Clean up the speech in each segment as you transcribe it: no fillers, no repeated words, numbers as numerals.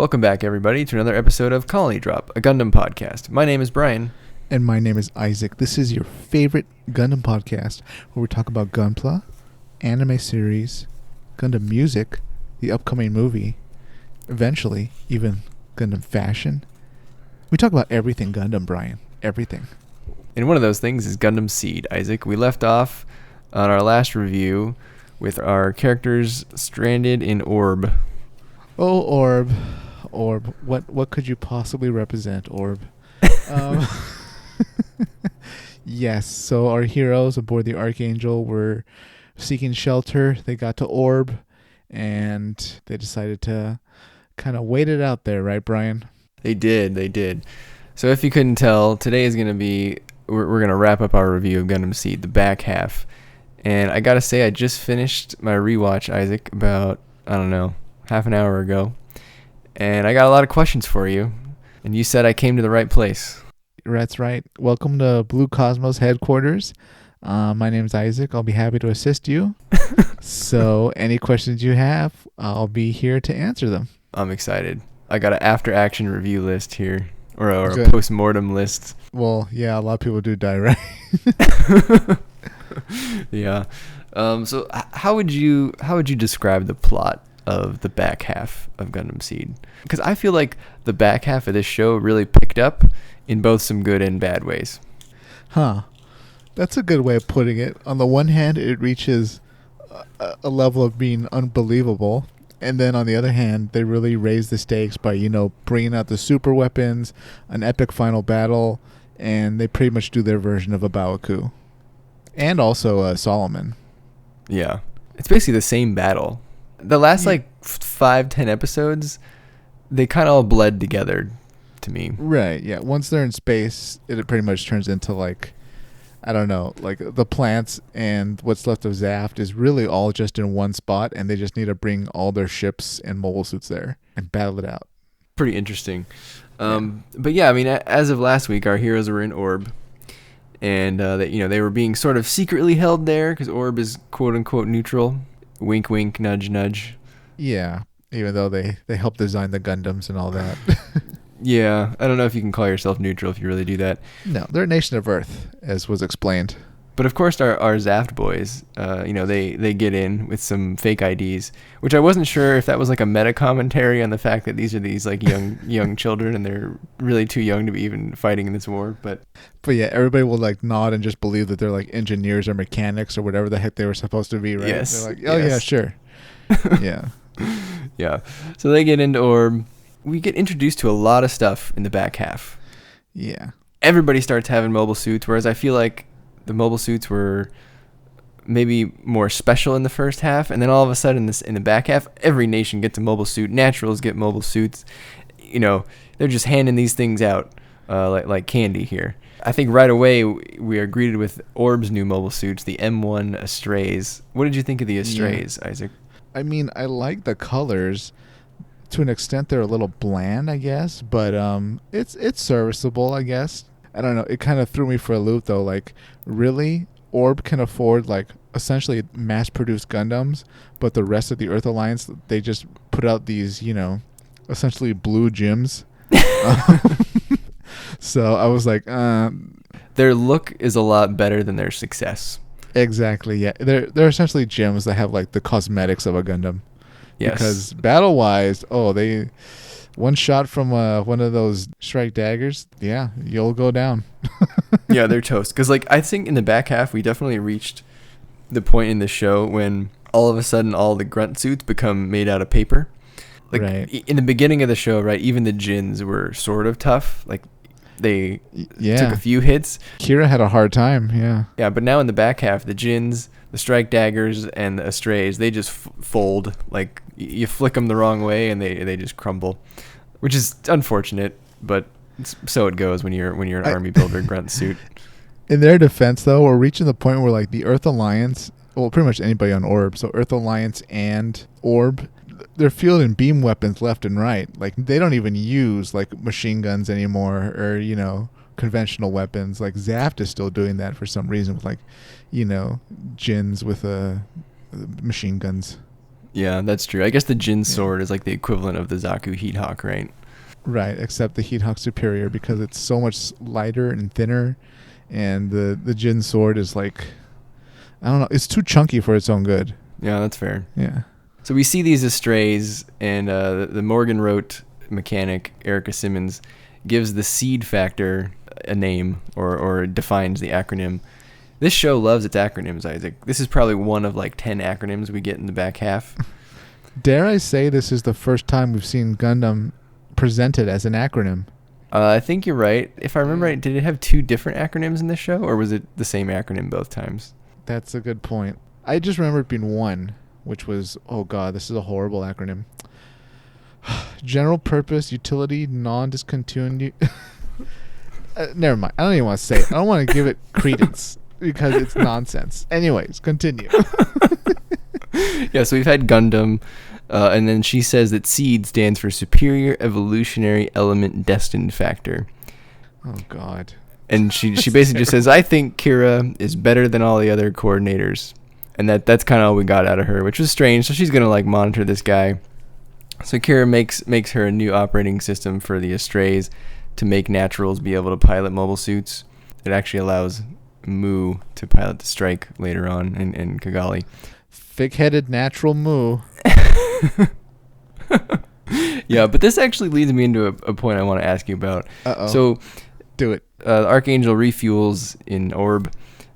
Welcome back, everybody, to another episode of Colony Drop, a Gundam podcast. My name is Brian. And my name is Isaac. This is your favorite Gundam podcast where we talk about Gunpla, anime series, Gundam music, the upcoming movie, eventually even Gundam fashion. We talk about everything Gundam, Brian. Everything. And one of those things is Gundam SEED, Isaac. We left off on our last review with our characters stranded in Orb. Oh, Orb. Orb. What could you possibly represent, Orb? Yes, so our heroes aboard the Archangel were seeking shelter. They got to Orb, and they decided to kind of wait it out there, right, Brian? They did. So if you couldn't tell, today is going to be, we're going to wrap up our review of Gundam SEED, the back half. And I got to say, I just finished my rewatch, Isaac, about, I don't know, half an hour ago. And I got a lot of questions for you. And you said I came to the right place. That's right. Welcome to Blue Cosmos headquarters. My name's Isaac. I'll be happy to assist you. So any questions you have, I'll be here to answer them. I'm excited. I got an after-action review list here, or a Good. post-mortem list. Well, yeah, a lot of people do die, right? Yeah. So how would you describe the plot of the back half of Gundam SEED? Because I feel like the back half of this show really picked up in both some good and bad ways. Huh. That's a good way of putting it. On the one hand, it reaches a level of being unbelievable. And then on the other hand, they really raise the stakes by, bringing out the super weapons, an epic final battle, and they pretty much do their version of a Baoku. And also Solomon. Yeah. It's basically the same battle. The last 5-10 episodes, they kind of all bled together to me. Right, yeah. Once they're in space, it pretty much turns into the plants and what's left of Zaft is really all just in one spot, and they just need to bring all their ships and mobile suits there and battle it out. Pretty interesting. But yeah, I mean, as of last week, our heroes were in Orb, and they were being sort of secretly held there because Orb is quote unquote neutral. Wink, wink, nudge, nudge. Yeah, even though they helped design the Gundams and all that. Yeah, I don't know if you can call yourself neutral if you really do that. No, they're a nation of Earth, as was explained. But of course, our Zaft boys, they get in with some fake IDs, which I wasn't sure if that was like a meta commentary on the fact that these are these like young children and they're really too young to be even fighting in this war. But yeah, everybody will like nod and just believe that they're like engineers or mechanics or whatever the heck they were supposed to be, right? Yes. They're like, oh yes. yeah, sure. Yeah. Yeah. So they get into Orb. We get introduced to a lot of stuff in the back half. Yeah. Everybody starts having mobile suits, whereas I feel like the mobile suits were maybe more special in the first half, and then all of a sudden in the back half, every nation gets a mobile suit. Naturals get mobile suits. They're just handing these things out like candy here. I think right away we are greeted with Orb's new mobile suits, the M1 Astrays. What did you think of the Astrays, Isaac? I mean, I like the colors. To an extent, they're a little bland, I guess, but it's serviceable, I guess. I don't know. It kind of threw me for a loop, though. Like, really, Orb can afford like essentially mass-produced Gundams, but the rest of the Earth Alliance, they just put out these, essentially blue gems. So I was like, their look is a lot better than their success. Exactly. Yeah, they're essentially gems that have like the cosmetics of a Gundam. Yes. Because battle-wise, they one shot from one of those strike daggers, yeah, you'll go down. Yeah, they're toast. Because I think in the back half, we definitely reached the point in the show when all of a sudden all the grunt suits become made out of paper. Right. In the beginning of the show, right, even the Jins were sort of tough. Like, they took a few hits. Kira had a hard time, yeah. Yeah, but now in the back half, the Jins, the strike daggers, and the Astrays, they just fold. Like, you flick them the wrong way and they just crumble, which is unfortunate, but so it goes when you're an army builder grunt suit. In their defense, though, we're reaching the point where like the Earth Alliance, well, pretty much anybody on Orb, so Earth Alliance and Orb, they're fielding beam weapons left and right. Like, they don't even use like machine guns anymore or conventional weapons. Like, Zaft is still doing that for some reason with like Jins with machine guns. Yeah, that's true. I guess the Jin sword is like the equivalent of the Zaku Heat Hawk, right? Right, except the Heat Hawk superior because it's so much lighter and thinner, and the Jin sword is like, I don't know, it's too chunky for its own good. Yeah, that's fair. Yeah. So we see these estrays, and the Morgan wrote mechanic, Erica Simmons, gives the seed factor a name or defines the acronym. This show loves its acronyms, Isaac. This is probably one of like 10 acronyms we get in the back half. Dare I say this is the first time we've seen Gundam presented as an acronym. I think you're right. If I remember right, did it have 2 different acronyms in this show, or was it the same acronym both times? That's a good point. I just remember it being one, which was, oh god, this is a horrible acronym. General Purpose Utility Non-Discontinued. Never mind. I don't even want to say it. I don't want to give it credence because it's nonsense. Anyways, continue. Yeah, so we've had Gundam, and then she says that SEED stands for Superior Evolutionary Element Destined Factor. Oh god. And she basically just says, I think Kira is better than all the other coordinators. And that's kind of all we got out of her, which was strange. So she's going to like monitor this guy. So Kira makes her a new operating system for the Estrays to make naturals be able to pilot mobile suits. It actually allows Mu to pilot the Strike later on in Kigali. Thick-headed natural Mu. Yeah, but this actually leads me into a point I want to ask you about. Uh-oh. So Do it. Archangel refuels in Orb,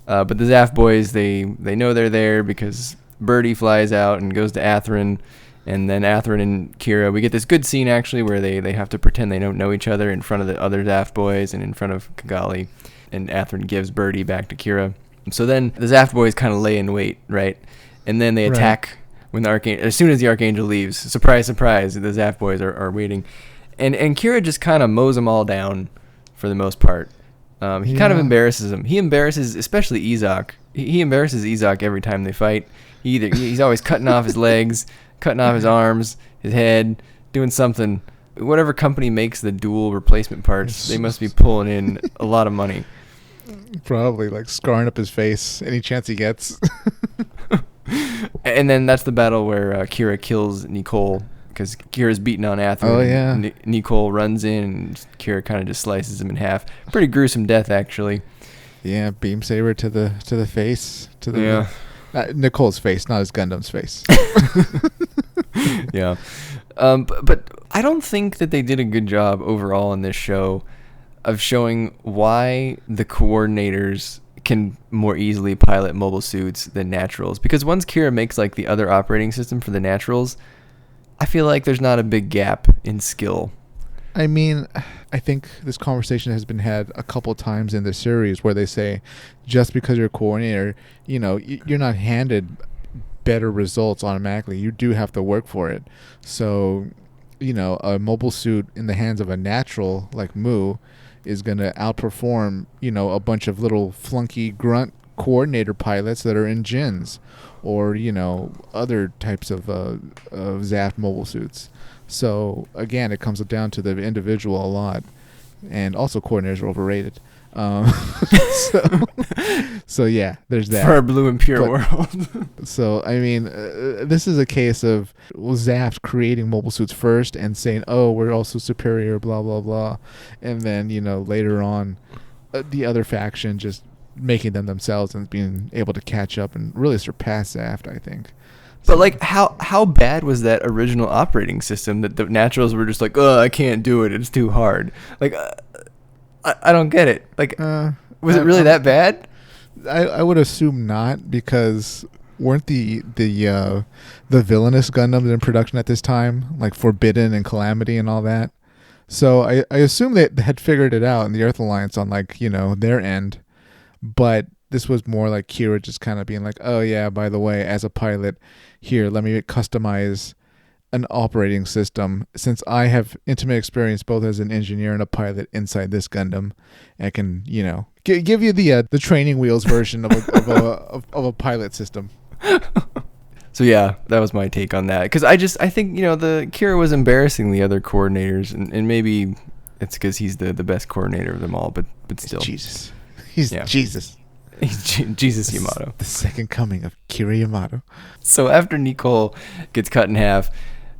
but the Zaf boys, they know they're there because Birdie flies out and goes to Atherin, and then Atherin and Kira, we get this good scene actually where they have to pretend they don't know each other in front of the other Zaf boys and in front of Kigali, and Atherin gives Birdie back to Kira. So then the Zaf boys kind of lay in wait, right? And then they attack when the Archangel, as soon as the Archangel leaves. Surprise, surprise, the Zaf boys are waiting. And Kira just kind of mows them all down for the most part. He kind of embarrasses them. He embarrasses, especially Izak. He embarrasses Izak every time they fight. He's always cutting off his legs, cutting off his arms, his head, doing something. Whatever company makes the dual replacement parts, they must be pulling in a lot of money. Probably like scarring up his face any chance he gets. And then that's the battle where Kira kills Nicole because Kira's beating on Atherin. Oh, yeah. Nicole runs in and Kira kind of just slices him in half. Pretty gruesome death, actually. Yeah, beam saber to the face. Yeah. Nicole's face, not his Gundam's face. Yeah. But I don't think that they did a good job overall in this show of showing why the coordinators can more easily pilot mobile suits than naturals. Because once Kira makes like the other operating system for the naturals, I feel like there's not a big gap in skill. I mean, I think this conversation has been had a couple times in the series where they say just because you're a coordinator, you're not handed better results automatically. You do have to work for it. So, a mobile suit in the hands of a natural like Mu is going to outperform, a bunch of little flunky grunt coordinator pilots that are in Jins or, other types of Zaf mobile suits. So, again, it comes down to the individual a lot. And also coordinators are overrated. So yeah, there's that. For our blue and pure world. So, I mean, this is a case of Zaf creating mobile suits first and saying, oh, we're also superior, blah, blah, blah. And then, later on, the other faction just making them themselves and being able to catch up and really surpass Zaf, I think. But like, how bad was that original operating system that the naturals were just like, oh, I can't do it, it's too hard. Like, I don't get it. Like, was it really that bad? I would assume not, because weren't the villainous Gundams in production at this time, like Forbidden and Calamity and all that? So I assume they had figured it out in the Earth Alliance on like, their end. But this was more like Kira just kind of being like, oh yeah, by the way, as a pilot, here, let me customize an operating system, since I have intimate experience both as an engineer and a pilot inside this Gundam. I can, give you the training wheels version of a pilot system. So yeah, that was my take on that. Because I think the Kira was embarrassing the other coordinators, and maybe it's because he's the best coordinator of them all. But still, Jesus, he's Jesus. Jesus Yamato. The second coming of Kira Yamato. So after Nicole gets cut in half,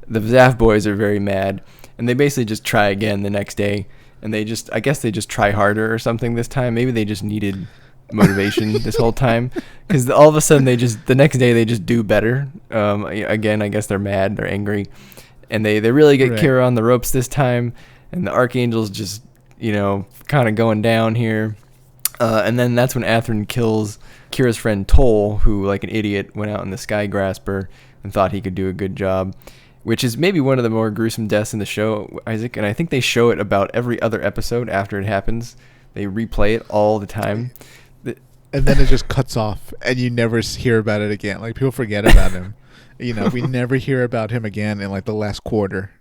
the Zaf boys are very mad, and they basically just try again the next day. And I guess they just try harder or something this time. Maybe they just needed motivation this whole time, because all of a sudden the next day they just do better. Again, I guess they're mad, they're angry, and they really get Kira on the ropes this time. And the Archangel's just kind of going down here. And then that's when Athrun kills Kira's friend Toll, who, like an idiot, went out in the Sky Grasper and thought he could do a good job, which is maybe one of the more gruesome deaths in the show, Isaac. And I think they show it about every other episode after it happens. They replay it all the time. And then it just cuts off, and you never hear about it again. Like, people forget about him. We never hear about him again in, like, the last quarter.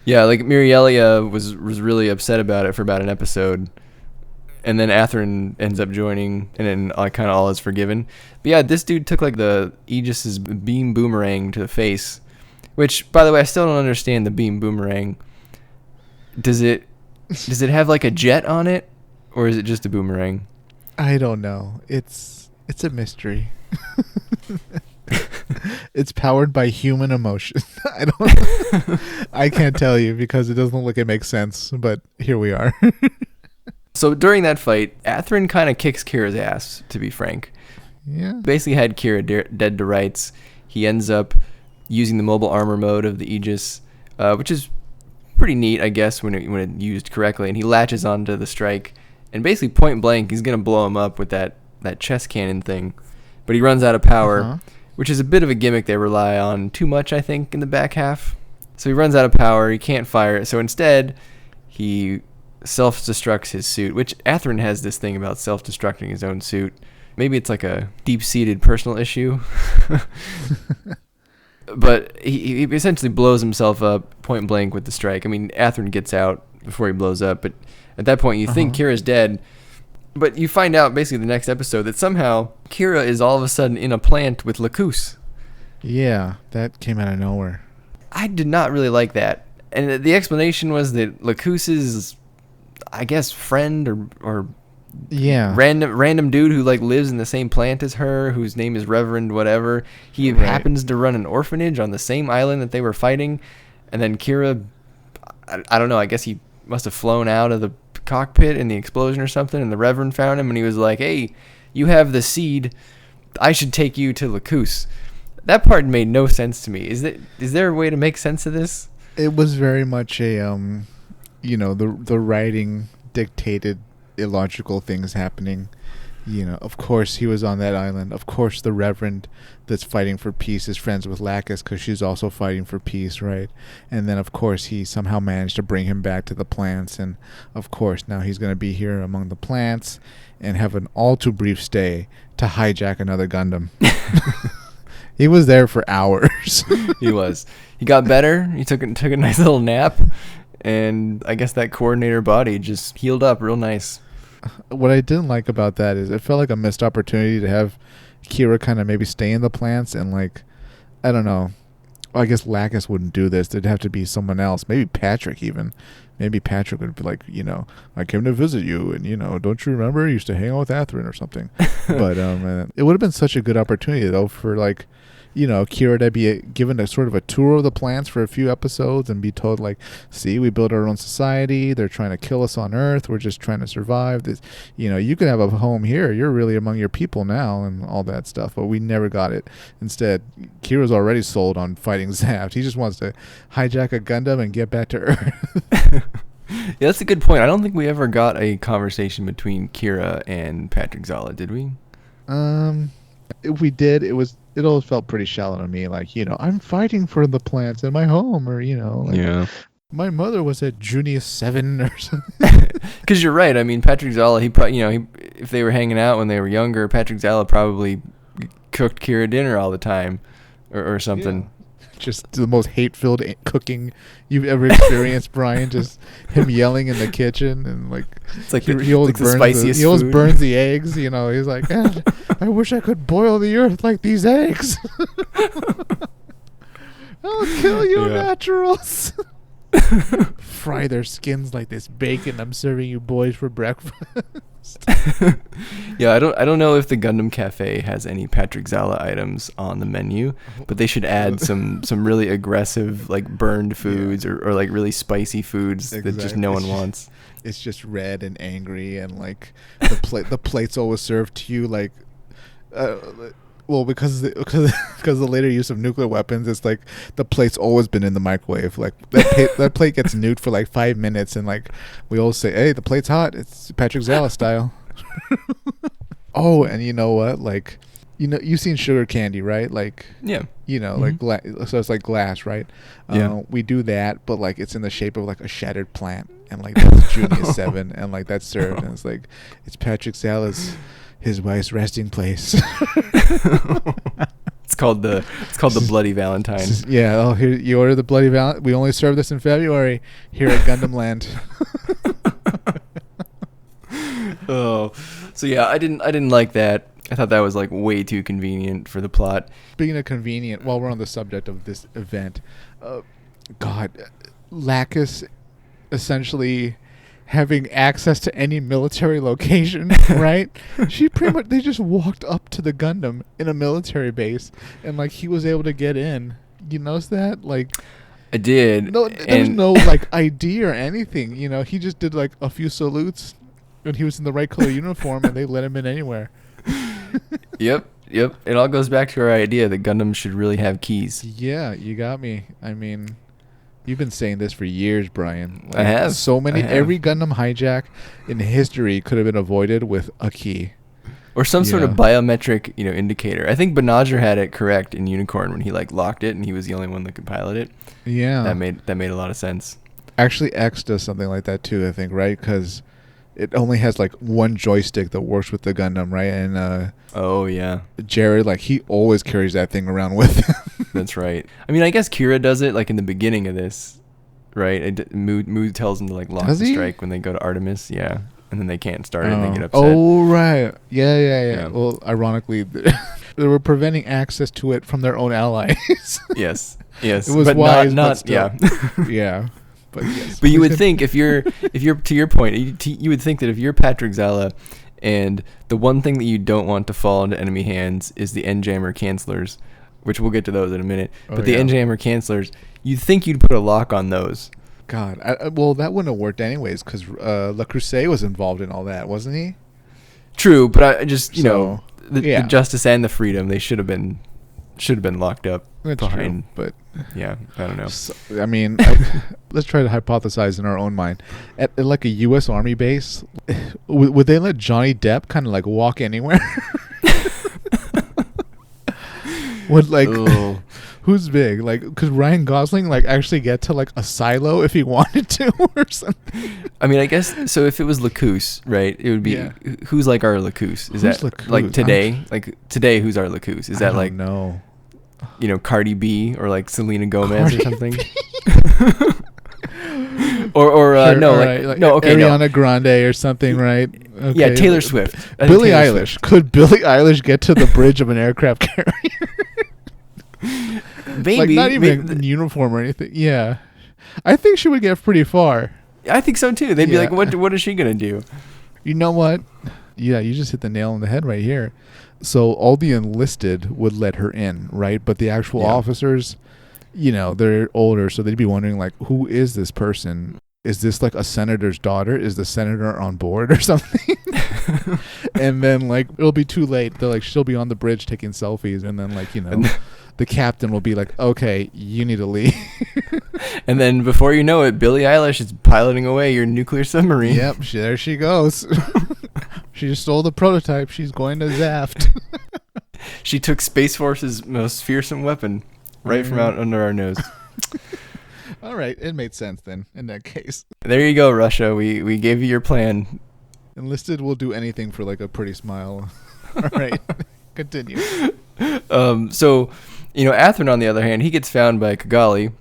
Yeah, like, Mirielia was really upset about it for about an episode. And then Athrun ends up joining, and then kind of all is forgiven. But yeah, this dude took, like, the Aegis's beam boomerang to the face. Which, by the way, I still don't understand the beam boomerang. Does it have, like, a jet on it? Or is it just a boomerang? I don't know. It's a mystery. It's powered by human emotion. I can't tell you because it doesn't look like it makes sense, but here we are. So during that fight, Athrun kind of kicks Kira's ass, to be frank. Yeah. Basically had Kira dead to rights. He ends up using the mobile armor mode of the Aegis, which is pretty neat, I guess, when it used correctly. And he latches onto the strike, and basically point blank, he's gonna blow him up with that chest cannon thing. But he runs out of power, which is a bit of a gimmick they rely on too much, I think, in the back half. So he runs out of power. He can't fire it. So instead, he self-destructs his suit, which Athrun has this thing about self-destructing his own suit. Maybe it's like a deep-seated personal issue. But he essentially blows himself up point blank with the strike. I mean, Athrun gets out before he blows up, but at that point you think Kira's dead. But you find out basically the next episode that somehow Kira is all of a sudden in a plant with Lakoose. Yeah, that came out of nowhere. I did not really like that. And the explanation was that Lakoose's, I guess, friend or random dude who like lives in the same plant as her, whose name is Reverend whatever. He happens to run an orphanage on the same island that they were fighting. And then Kira, I don't know, I guess he must have flown out of the cockpit in the explosion or something, and the Reverend found him, and he was like, hey, you have the seed, I should take you to Lakoose. That part made no sense to me. Is there a way to make sense of this? It was very much a the writing dictated illogical things happening. Of course he was on that island. Of course the Reverend that's fighting for peace is friends with Lakoose because she's also fighting for peace, right? And then of course he somehow managed to bring him back to the plants, and of course now he's going to be here among the plants and have an all too brief stay to hijack another Gundam. He was there for hours. He was. He got better. He took a nice little nap, and I guess that coordinator body just healed up real nice. What I didn't like about that is it felt like a missed opportunity to have Kira kind of maybe stay in the plants and, like, I don't know. Well, I guess Lakoose wouldn't do this. There'd have to be someone else. Maybe Patrick even. Maybe Patrick would be like, I came to visit you, and, don't you remember? I used to hang out with Athrun or something. But it would have been such a good opportunity, though, for, like, Kira to be given a sort of a tour of the plants for a few episodes and be told, like, see, we built our own society. They're trying to kill us on Earth. We're just trying to survive. This, you can have a home here. You're really among your people now and all that stuff. But we never got it. Instead, Kira's already sold on fighting Zaft. He just wants to hijack a Gundam and get back to Earth. Yeah, that's a good point. I don't think we ever got a conversation between Kira and Patrick Zala, did we? If we did, it always felt pretty shallow to me. Like, I'm fighting for the plants in my home, or my mother was at Junius 7 or something. Because you're right. I mean, Patrick Zala, he probably, if they were hanging out when they were younger, Patrick Zala probably cooked Kira dinner all the time, or something. Yeah. Just the most hate-filled cooking you've ever experienced, Brian. Just him yelling in the kitchen, and like it's like he always burns spiciest he always food. Burns the eggs. He's like, I wish I could boil the earth like these eggs. I'll kill you, naturals. Fry their skins like this bacon I'm serving you boys for breakfast. list. Yeah, I don't know if the Gundam Cafe has any Patrick Zala items on the menu, but they should add some really aggressive like burned foods or like really spicy foods that just no one wants. It's just red and angry, and like the plate's always served to you like well, because the later use of nuclear weapons, it's like the plate's always been in the microwave. Like that plate gets nuked for like 5 minutes, and like we all say, "Hey, the plate's hot." It's Patrick Zala style. Oh, and you know what? Like, you've seen sugar candy, right? Like, yeah, like so it's like glass, right? Yeah. We do that, but like it's in the shape of like a shattered plant, and like that's Junius 7, and like that's served, and it's like it's Patrick Zala's. His wife's resting place. It's called the Bloody Valentine. Yeah. Oh, here you order the Bloody Valentine. We only serve this in February here at Gundam Land. Oh, so yeah, I didn't like that. I thought that was like way too convenient for the plot. Speaking of convenient, while we're on the subject of this event, God, Lakoose essentially having access to any military location, right? They just walked up to the Gundam in a military base, and like he was able to get in. You notice that? Like, I did. No, there's no like ID or anything. He just did like a few salutes, and he was in the right color uniform, and they let him in anywhere. Yep. It all goes back to our idea that Gundam should really have keys. Yeah, you got me. I mean, you've been saying this for years, Brian. Like, I have. Every Gundam hijack in history could have been avoided with a key. Or some sort of biometric, indicator. I think Banagher had it correct in Unicorn when he like locked it and he was the only one that could pilot it. Yeah. That made a lot of sense. Actually, X does something like that too, I think, right? Because it only has like one joystick that works with the Gundam, right? And oh yeah, Jared, like he always carries that thing around with him. That's right. I mean, I guess Kira does it like in the beginning of this, right? Mood tells him to like lock the strike when they go to Artemis, yeah, and then they can't start it and they get upset. Oh right, yeah. Well, ironically, they were preventing access to it from their own allies. Yes, it was but wise, not but still. Yeah. But yes. But you would think if you're to your point, you would think that if you're Patrick Zala, and the one thing that you don't want to fall into enemy hands is the N-jammer cancelers, which we'll get to those in a minute. But the N-jammer cancelers, you'd think you'd put a lock on those. God, well that wouldn't have worked anyways because Lakoose was involved in all that, wasn't he? True, but I just the justice and the freedom, they should have been locked up. That's behind, true, but yeah, I don't know. So, I mean, let's try to hypothesize in our own mind. At like a U.S. Army base, would they let Johnny Depp kind of like walk anywhere? Would like who's big? Like, could Ryan Gosling like actually get to like a silo if he wanted to or something? I mean, I guess so. If it was Lakoose, right? It would be who's like our Lakoose? Is that Lakoose? Like today? Like today, who's our Lakoose? Is that like no? Cardi B or like Selena Gomez or something. or sure, no, Ariana Grande or something, right? Okay. Yeah, Taylor Swift. Billie Eilish. Could Billie Eilish get to the bridge of an aircraft carrier? Maybe. Like not even in uniform or anything. Yeah, I think she would get pretty far. I think so too. They'd be like, "What is she gonna do?" You know what? Yeah, you just hit the nail on the head right here. So all the enlisted would let her in, right? But the actual officers, they're older, so they'd be wondering, like, who is this person? Is this like a senator's daughter? Is the senator on board or something? And then, like, it'll be too late. They're like, she'll be on the bridge taking selfies, and then, like, the captain will be like, okay, you need to leave. And then before you know it, Billie Eilish is piloting away your nuclear submarine. Yep, there she goes. She just stole the prototype. She's going to Zaft. She took Space Force's most fearsome weapon right from out under our nose. All right, it made sense then in that case. There you go, Russia. We gave you your plan. Enlisted will do anything for like a pretty smile. All right, continue. So, Athrun on the other hand, he gets found by Kigali.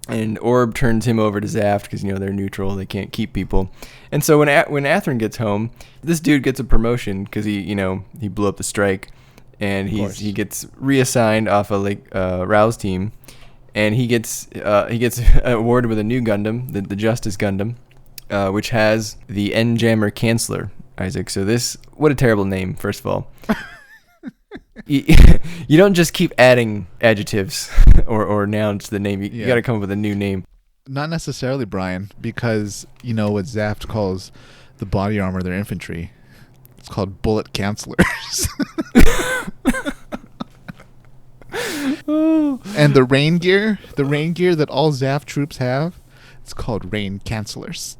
And Orb turns him over to Zaft because, they're neutral. They can't keep people. And so when Athrun gets home, this dude gets a promotion because he blew up the strike. And he gets reassigned off a Rouse team. And he gets awarded with a new Gundam, the Justice Gundam, which has the N-jammer canceller Isaac. So what a terrible name, first of all. you, you don't just keep adding adjectives or nouns to the name. You got to come up with a new name. Not necessarily, Brian, because you know what Zaft calls the body armor, their infantry. It's called bullet cancelers. And the rain gear that all Zaft troops have, it's called rain cancelers.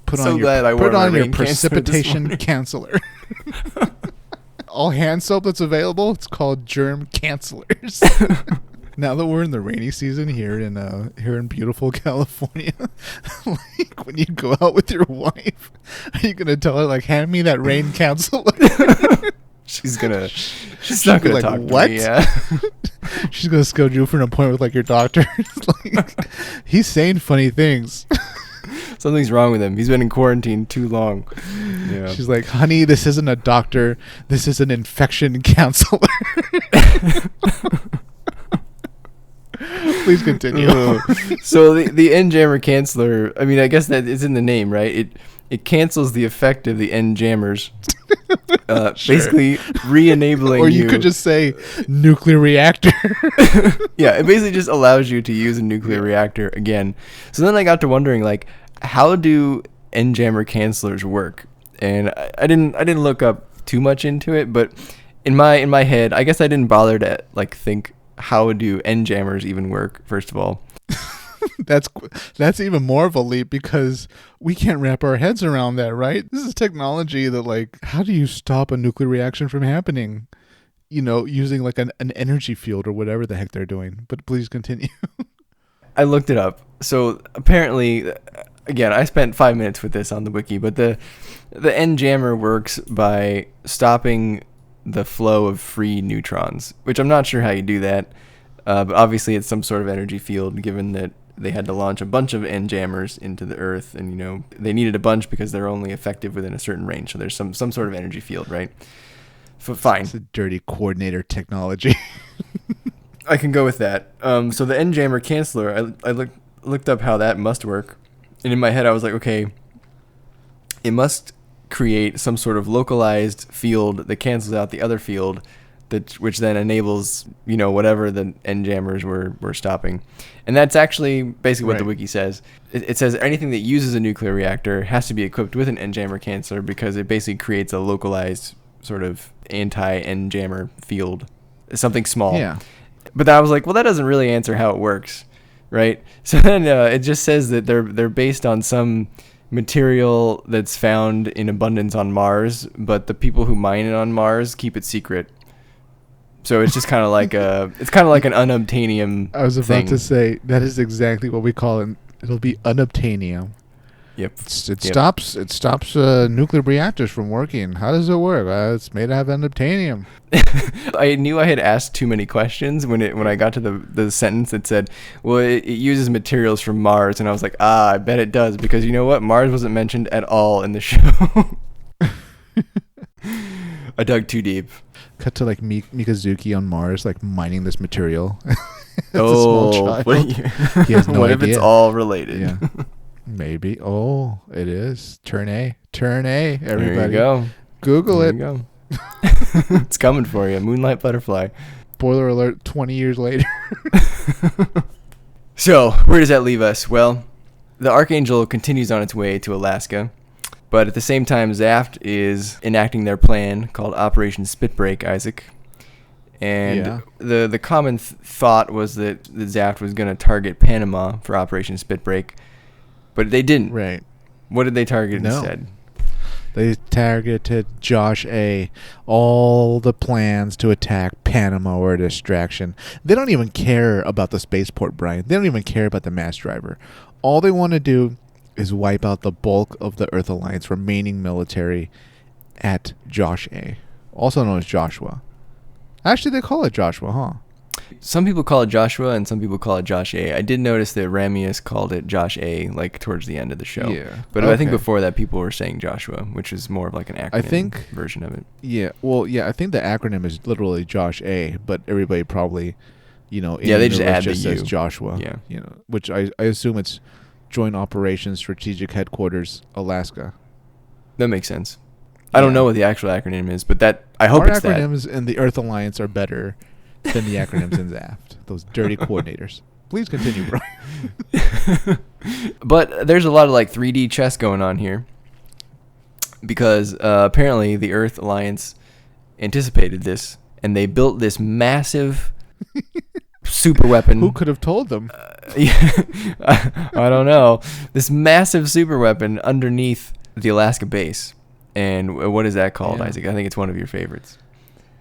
Put on your precipitation canceler. All hand soap that's available, it's called germ cancelers. Now that we're in the rainy season here in beautiful California, like when you go out with your wife, are you gonna tell her like, hand me that rain canceler? She's not gonna talk what? to me. Yeah. She's gonna schedule you for an appointment with like your doctor. Like, he's saying funny things. Something's wrong with him. He's been in quarantine too long. Yeah. She's like, honey, this isn't a doctor. This is an infection counselor. Please continue. So the end jammer canceler, I mean, I guess that is in the name, right? It cancels the effect of the end jammers. Sure. Basically re-enabling you. Or you could just say nuclear reactor. Yeah, it basically just allows you to use a nuclear reactor again. So then I got to wondering, like, how do end jammer cancelers work? And I didn't look up too much into it, but in my head, I guess I didn't bother to like think, how do end jammers even work, first of all? That's even more of a leap because we can't wrap our heads around that, right? This is technology that, like, how do you stop a nuclear reaction from happening? You know, using like an energy field or whatever the heck they're doing. But please continue. I looked it up. So apparently, again, I spent 5 minutes with this on the wiki, but the end jammer works by stopping the flow of free neutrons, which I'm not sure how you do that. But obviously it's some sort of energy field, given that they had to launch a bunch of end jammers into the Earth, and, you know, they needed a bunch because they're only effective within a certain range. So there's some sort of energy field, right? Fine. It's a dirty coordinator technology. I can go with that. So the end jammer canceler, I looked up how that must work, and in my head I was like, okay, it must create some sort of localized field that cancels out the other field, which then enables, you know, whatever the end jammers were stopping. And that's actually basically what the wiki says. It says anything that uses a nuclear reactor has to be equipped with an end jammer canceler, because it basically creates a localized sort of anti-end jammer field, something small. Yeah. But then I was like, well, that doesn't really answer how it works, right? So then it just says that they're based on some material that's found in abundance on Mars, but the people who mine it on Mars keep it secret. So it's just kind of like it's kind of like an unobtainium. I was about to say that is exactly what we call it. It'll be unobtainium. Yep. It stops nuclear reactors from working. How does it work? It's made out of unobtainium. I knew I had asked too many questions when I got to the sentence that said, well, it uses materials from Mars, and I was like, I bet it does, because you know what? Mars wasn't mentioned at all in the show. I dug too deep. Cut to like Mikazuki on Mars, like mining this material. Oh, he has no what idea. If it's all related? Yeah, maybe. Oh, it is. Turn A, everybody. There you go. Google there it. You go. It's coming for you. Moonlight Butterfly. Spoiler alert, 20 years later. So, where does that leave us? Well, the Archangel continues on its way to Alaska, but at the same time, Zaft is enacting their plan called Operation Spitbreak, Isaac. And the common thought was that the Zaft was going to target Panama for Operation Spitbreak, but they didn't. Right. What did they target instead? They targeted Josh A. All the plans to attack Panama were a distraction. They don't even care about the spaceport, Brian. They don't even care about the mass driver. All they want to do is wipe out the bulk of the Earth Alliance remaining military at Josh A., also known as Joshua. Actually, they call it Joshua, huh? Some people call it Joshua, and some people call it Josh A. I did notice that Ramius called it Josh A, like, towards the end of the show. Yeah. But I think before that, people were saying Joshua, which is more of like an acronym version of it. Yeah. Well, yeah, I think the acronym is literally Josh A, but everybody probably, you know, they just add the says U. Joshua. Yeah. You know, which I assume it's Joint Operations Strategic Headquarters, Alaska. That makes sense. I don't know what the actual acronym is, but that I hope it's that. Our acronyms in the Earth Alliance are better than the acronyms in Zaft. Those dirty coordinators. Please continue, Brian. But there's a lot of like 3D chess going on here because apparently the Earth Alliance anticipated this and they built this massive super weapon. Who could have told them? I don't know. This massive super weapon underneath the Alaska base. And what is that called, Isaac? I think it's one of your favorites.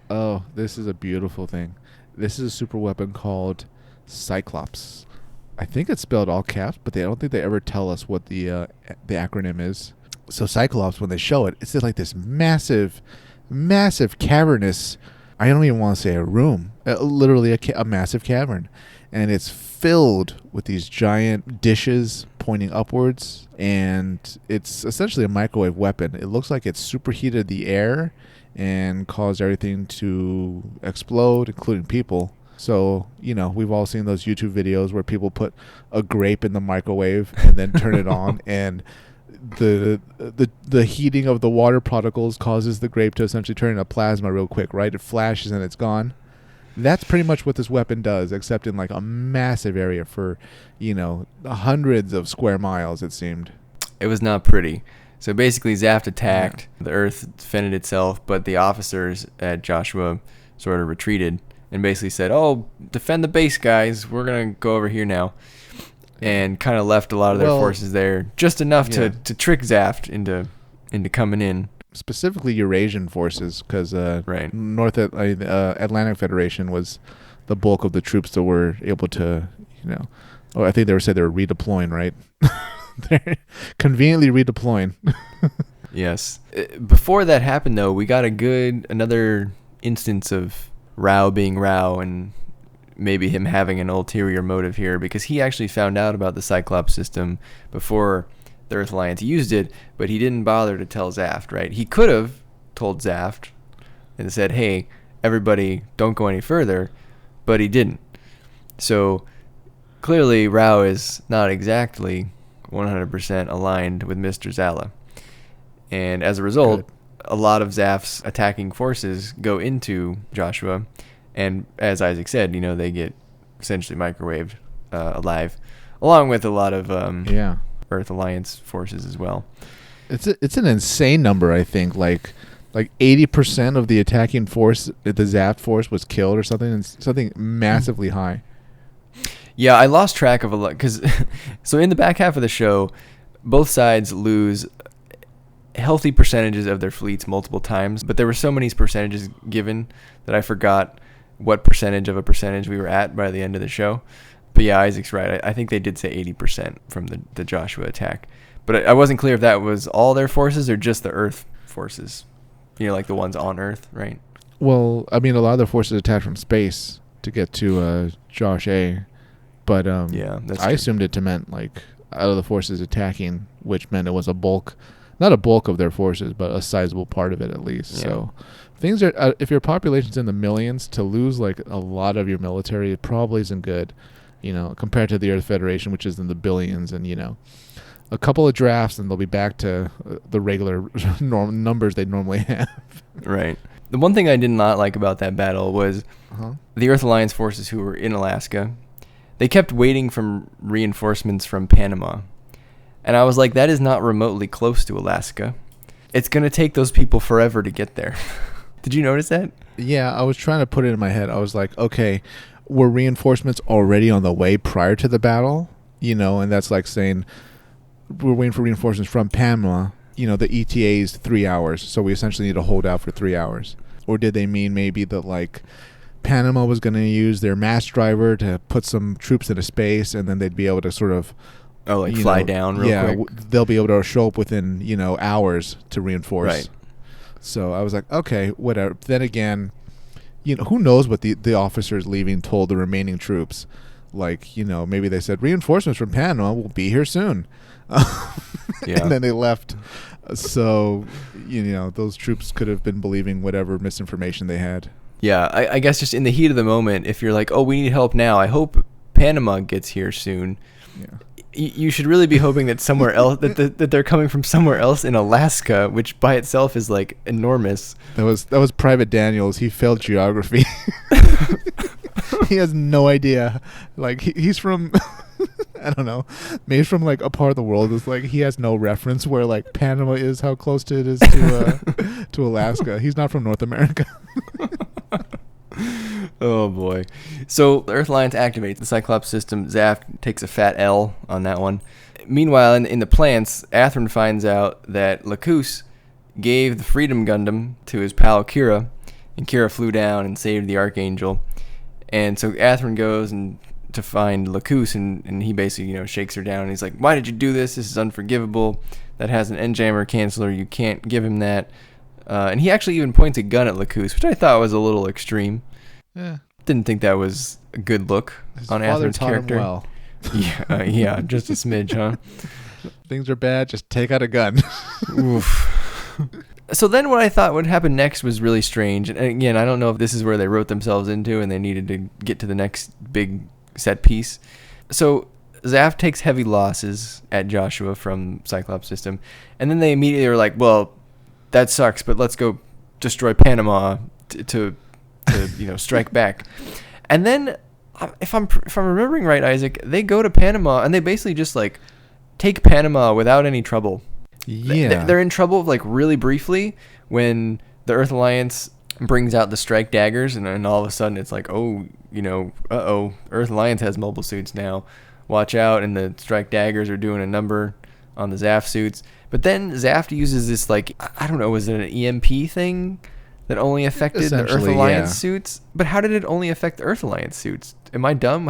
Oh, this is a beautiful thing. This is a super weapon called Cyclops. I think it's spelled all caps, but I don't think they ever tell us what the acronym is. So Cyclops, when they show it, it's like this massive cavernous, I don't even want to say a room, literally a massive cavern. And it's filled with these giant dishes pointing upwards, and it's essentially a microwave weapon. It looks like it's superheated the air and caused everything to explode, including people. So, we've all seen those YouTube videos where people put a grape in the microwave and then turn it on, and the heating of the water particles causes the grape to essentially turn into plasma real quick, right? It flashes and it's gone. That's pretty much what this weapon does, except in like a massive area for, hundreds of square miles, it seemed. It was not pretty. So basically Zaft attacked, the Earth defended itself, but the officers at Joshua sort of retreated and basically said, "Oh, defend the base, guys. We're going to go over here now." And kind of left a lot of their forces there, just enough to trick Zaft into coming in. Specifically Eurasian forces, because North Atlantic Federation was the bulk of the troops that were able to, I think they said they were redeploying, right? They're conveniently redeploying. Yes. Before that happened, though, we got another instance of Rao being Rao and maybe him having an ulterior motive here, because he actually found out about the Cyclops system before the Earth Alliance used it, but he didn't bother to tell Zaft, right? He could have told Zaft and said, "Hey, everybody, don't go any further," but he didn't. So clearly Rao is not exactly 100% aligned with Mr. Zala. And as a result, a lot of Zaft's attacking forces go into Joshua, and as Isaac said, they get essentially microwaved alive, along with a lot of Earth Alliance forces as well. It's an insane number, I think. Like 80% of the attacking force, the Zaft force, was killed or something massively high. Yeah, I lost track of a lot because so in the back half of the show, both sides lose healthy percentages of their fleets multiple times, but there were so many percentages given that I forgot what percentage of a percentage we were at by the end of the show. But yeah, Isaac's right. I think they did say 80% from the Joshua attack. But I wasn't clear if that was all their forces or just the Earth forces. Like the ones on Earth, right? Well, I mean, a lot of the forces attacked from space to get to Josh A. But I assumed it meant like out of the forces attacking, which meant it was a bulk, not a bulk of their forces, but a sizable part of it at least. Yeah. So things are, if your population's in the millions, to lose like a lot of your military, it probably isn't good. Compared to the Earth Federation, which is in the billions, and a couple of drafts, and they'll be back to the regular numbers they normally have. Right. The one thing I did not like about that battle was the Earth Alliance forces who were in Alaska. They kept waiting for reinforcements from Panama, and I was like, that is not remotely close to Alaska. It's gonna take those people forever to get there. Did you notice that? Yeah, I was trying to put it in my head. I was like, okay, were reinforcements already on the way prior to the battle? And that's like saying we're waiting for reinforcements from Panama. The ETA is 3 hours, so we essentially need to hold out for 3 hours. Or did they mean maybe that like Panama was going to use their mass driver to put some troops into space, and then they'd be able to sort of fly down real quick? They'll be able to show up within hours to reinforce. Right. So I was like, okay, whatever. Then again, who knows what the officers leaving told the remaining troops. Like, maybe they said, reinforcements from Panama will be here soon. And then they left. So, those troops could have been believing whatever misinformation they had. Yeah, I guess just in the heat of the moment, if you're like, oh, we need help now, I hope Panama gets here soon. Yeah. you should really be hoping that somewhere else that they're coming from somewhere else in Alaska, which by itself is like enormous. That was Private Daniels. He failed geography. He has no idea. Like he's from I don't know. Maybe he's from like a part of the world that's like he has no reference where like Panama is, how close it is to to Alaska. He's not from North America. Oh boy. So the Earth Alliance activates the Cyclops system. Zaft takes a fat L on that one. Meanwhile, in the plants, Athrun finds out that Lakoose gave the Freedom Gundam to his pal Kira, and Kira flew down and saved the Archangel. And so Athrun goes and to find Lakoose, and he basically, shakes her down, and he's like, "Why did you do this? This is unforgivable. That has an N-jammer canceller. You can't give him that." And he actually even points a gun at Lakoose, which I thought was a little extreme. Yeah. Didn't think that was a good look on Athrun's character. Well. Yeah, just a smidge, huh? Things are bad, just take out a gun. Oof. So then what I thought would happen next was really strange. And again, I don't know if this is where they wrote themselves into and they needed to get to the next big set piece. So Zaft takes heavy losses at Joshua from Cyclops system. And then they immediately are like, well, that sucks, but let's go destroy Panama to strike back. And then if I'm remembering right, Isaac, they go to Panama and they basically just like take Panama without any trouble. Yeah. They're in trouble like really briefly when the Earth Alliance brings out the strike daggers, and then all of a sudden it's like, Earth Alliance has mobile suits now. Watch out, and the strike daggers are doing a number on the Zaft suits. But then Zaft uses this, like, I don't know, was it an EMP thing that only affected the Earth Alliance suits? But how did it only affect the Earth Alliance suits? Am I dumb?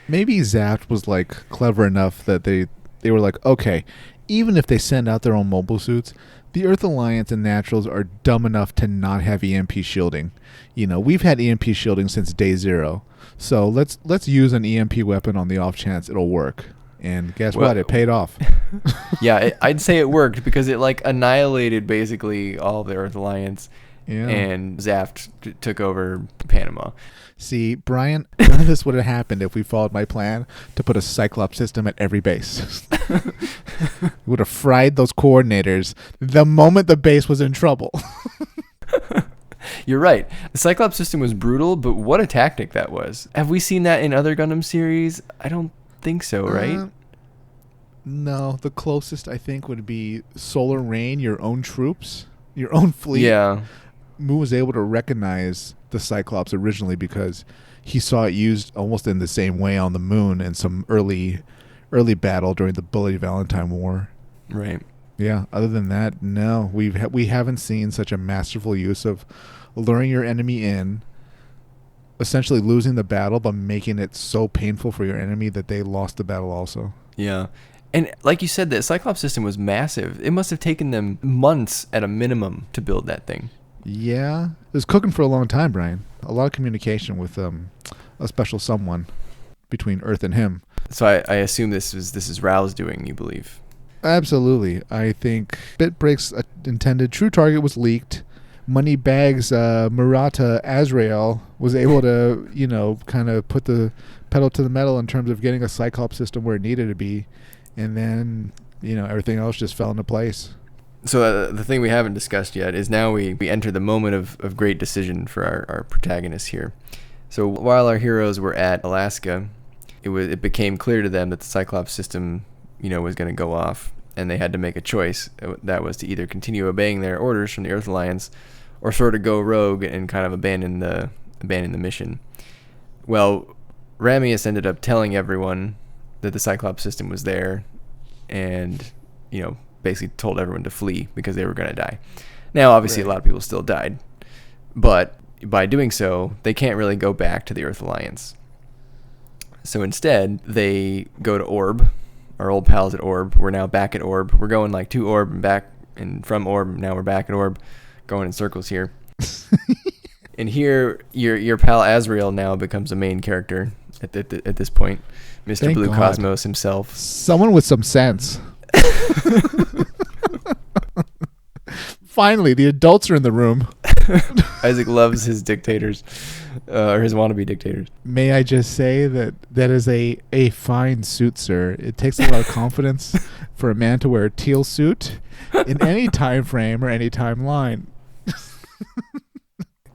Maybe Zaft was like clever enough that they were like, okay, even if they send out their own mobile suits, the Earth Alliance and Naturals are dumb enough to not have EMP shielding. We've had EMP shielding since day zero. So let's use an EMP weapon on the off chance it'll work. And guess what? It paid off. Yeah, I'd say it worked because it like annihilated basically all of the Earth Alliance. Yeah. And Zaft took over Panama. See, Brian, none of this would have happened if we followed my plan to put a Cyclops system at every base. We would have fried those coordinators the moment the base was in trouble. You're right. The Cyclops system was brutal, but what a tactic that was. Have we seen that in other Gundam series? I don't think so, right? No, the closest I think would be Solar Rain, your own troops, your own fleet. Yeah. Mu was able to recognize the Cyclops originally because he saw it used almost in the same way on the moon in some early battle during the Bloody Valentine War. Right. Yeah. Other than that, no, we haven't seen such a masterful use of luring your enemy in, essentially losing the battle, but making it so painful for your enemy that they lost the battle also. Yeah. And like you said, the Cyclops system was massive. It must have taken them months at a minimum to build that thing. Yeah. It was cooking for a long time, Brian. A lot of communication with a special someone between Earth and him. So I assume this is Rao's doing, you believe? Absolutely. I think Bitbreak's intended true target was leaked. Moneybags Murata Azrael was able to, kind of put the pedal to the metal in terms of getting a Cyclops system where it needed to be. And then, everything else just fell into place. So the thing we haven't discussed yet is now we enter the moment of great decision for our protagonists here. So while our heroes were at Alaska, it became clear to them that the Cyclops system, was going to go off, and they had to make a choice. That was to either continue obeying their orders from the Earth Alliance, or sort of go rogue and kind of abandon the mission. Well, Ramius ended up telling everyone that the Cyclops system was there, and basically told everyone to flee because they were going to die. Now, obviously, right. A lot of people still died, but by doing so, they can't really go back to the Earth Alliance. So instead, they go to Orb, our old pals at Orb. We're now back at Orb. We're going like to Orb and back, and from Orb, now we're back at Orb, going in circles here. And here, your pal Azrael now becomes a main character at this point. Mr. Thank Blue God. Cosmos himself. Someone with some sense. Finally, the adults are in the room. Isaac loves his dictators, or his wannabe dictators. May I just say that is a fine suit, sir. It takes a lot of confidence for a man to wear a teal suit in any time frame or any timeline.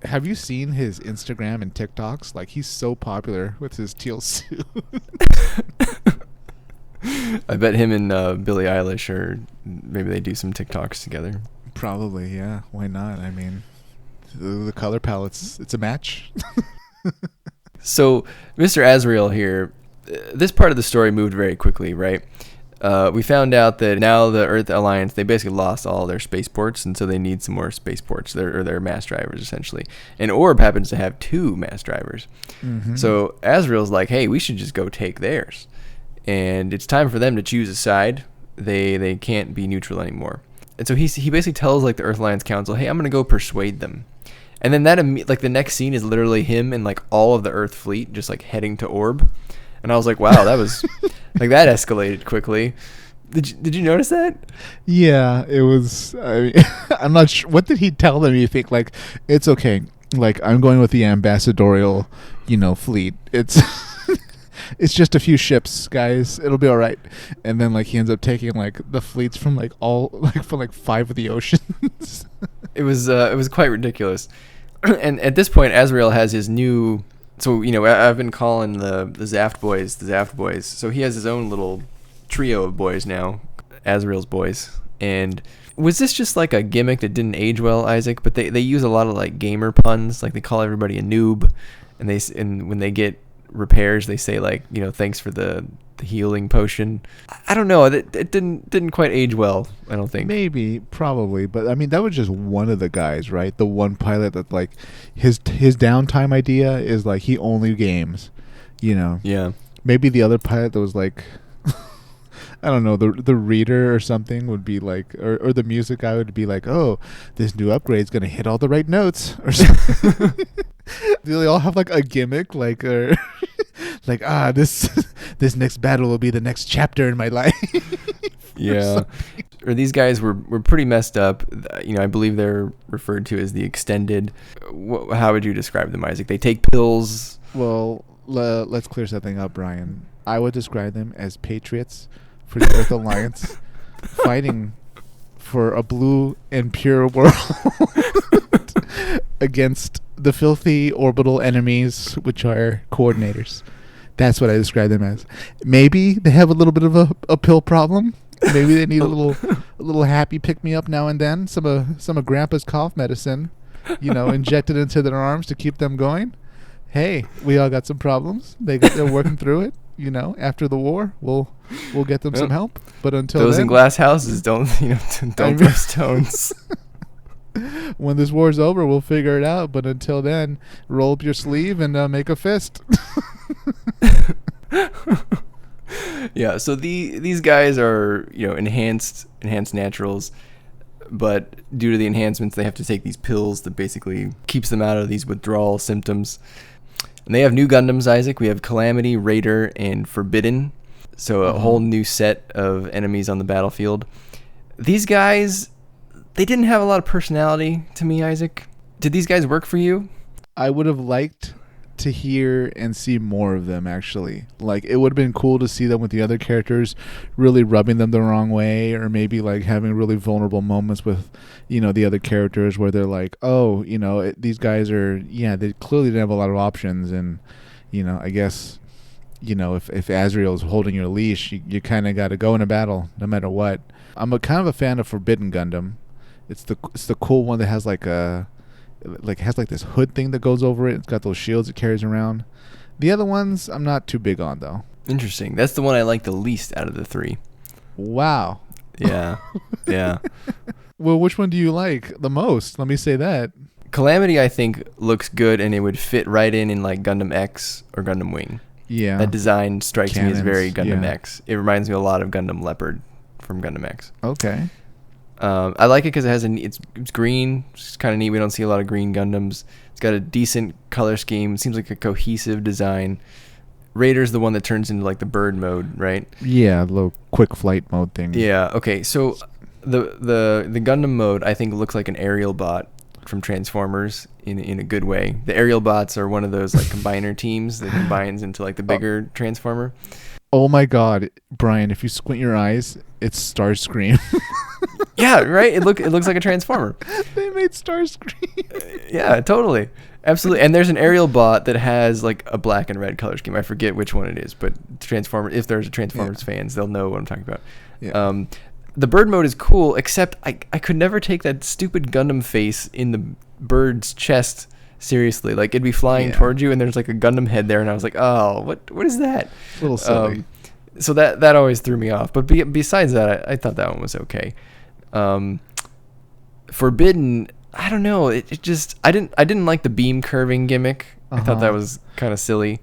Have you seen his Instagram and TikToks? Like, he's so popular with his teal suit. I bet him and Billie Eilish, or maybe they do some TikToks together. Probably, yeah. Why not? I mean, the color palettes, it's a match. So, Mr. Azrael here, this part of the story moved very quickly, right? We found out that now the Earth Alliance, they basically lost all their spaceports, and so they need some more spaceports, their mass drivers, essentially. And Orb happens to have 2 mass drivers. Mm-hmm. So Azrael's like, hey, we should just go take theirs. And it's time for them to choose a side. They can't be neutral anymore. And so he basically tells like the Earth Alliance Council, hey, I'm going to go persuade them. And then like the next scene is literally him and like all of the Earth fleet just like heading to Orb. And I was like, wow, that was like that escalated quickly. Did you notice that? Yeah, it was. I mean, I'm not sure. What did he tell them? You think like it's okay? Like I'm going with the ambassadorial, fleet. It's it's just a few ships, guys. It'll be all right. And then like he ends up taking like the fleets from like all like from like 5 of the oceans. It was quite ridiculous. And at this point, Azrael has his new. So, I've been calling the Zaft boys the Zaft boys. So he has his own little trio of boys now, Azrael's boys. And was this just like a gimmick that didn't age well, Isaac? But they use a lot of like gamer puns. Like they call everybody a noob. And when they get repairs, they say like, thanks for the healing potion. I don't know. It didn't quite age well, I don't think. Maybe, probably, but I mean that was just one of the guys, right? The one pilot that like his downtime idea is like he only games, Yeah. Maybe the other pilot that was like I don't know, the reader or something would be like, or the music guy would be like, oh, this new upgrade's gonna hit all the right notes or something. Do they all have like a gimmick, like like this next battle will be the next chapter in my life? Yeah. Or these guys were pretty messed up. I believe they're referred to as the extended. How would you describe them, Isaac? They take pills. Well, let's clear something up, Brian. I would describe them as patriots for the Earth Alliance, fighting for a blue and pure world against the filthy orbital enemies, which are coordinators. That's what I describe them as. Maybe they have a little bit of a pill problem. Maybe they need a little happy pick me up now and then. Some of Grandpa's cough medicine, injected into their arms to keep them going. Hey, we all got some problems. They're working through it. After the war, we'll get them some help. But until those then, in glass houses don't throw stones. When this war's over, we'll figure it out. But until then, roll up your sleeve and make a fist. Yeah. So these guys are enhanced naturals, but due to the enhancements, they have to take these pills that basically keeps them out of these withdrawal symptoms. And they have new Gundams, Isaac. We have Calamity, Raider, and Forbidden. So a whole new set of enemies on the battlefield. These guys, they didn't have a lot of personality to me, Isaac. Did these guys work for you? I would have liked to hear and see more of them, actually. Like, it would have been cool to see them with the other characters really rubbing them the wrong way, or maybe like having really vulnerable moments with the other characters where they're like, oh, these guys are, they clearly didn't have a lot of options, and I guess if Azrael's holding your leash, you kind of got to go in a battle no matter what. I'm kind of a fan of Forbidden Gundam. It's the cool one that has has this hood thing that goes over it. It's got those shields it carries around. The other ones I'm not too big on, though. Interesting. That's the one I like the least out of the 3. Wow. Yeah. Yeah. Well, which one do you like the most? Let me say that. Calamity, I think, looks good, and it would fit right in like Gundam X or Gundam Wing. Yeah. That design strikes me as very Gundam yeah. X. It reminds me a lot of Gundam Leopard from Gundam X. Okay. I like it because it's green. It's kind of neat. We don't see a lot of green Gundams. It's got a decent color scheme. It seems like a cohesive design. Raider's the one that turns into like the bird mode, right? Yeah, the little quick flight mode thing. Yeah. Okay. So the Gundam mode, I think, looks like an aerial bot. from Transformers in a good way. The aerial bots are one of those like combiner teams that combines into like the bigger Transformer. Oh my God, Brian! If you squint your eyes, it's Starscream. Yeah, right. It looks like a Transformer. They made Starscream. Yeah, totally, absolutely. And there's an aerial bot that has like a black and red color scheme. I forget which one it is, but Transformer. If there's a Transformers fans, they'll know what I'm talking about. Yeah. The bird mode is cool, except I could never take that stupid Gundam face in the bird's chest seriously. Like it'd be flying towards you, and there's like a Gundam head there, and I was like, oh, what is that? A little silly. So that always threw me off. But besides that, I thought that one was okay. Forbidden, I don't know. It just I didn't like the beam curving gimmick. I thought that was kind of silly.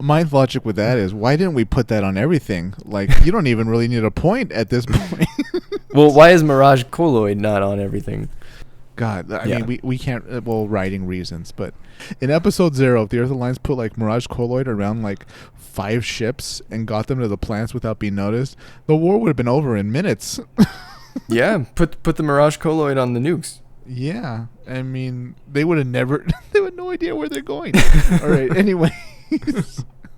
My logic with that is, why didn't we put that on everything? Like, you don't even really need a point at this point. Well, why is Mirage Colloid not on everything? God, I mean, we can't, writing reasons, but in episode 0, if the Earth Alliance put, like, Mirage Colloid around, like, 5 ships and got them to the planets without being noticed, the war would have been over in minutes. Yeah, put the Mirage Colloid on the nukes. Yeah, I mean, they would have never, they would have no idea where they're going. All right, anyway.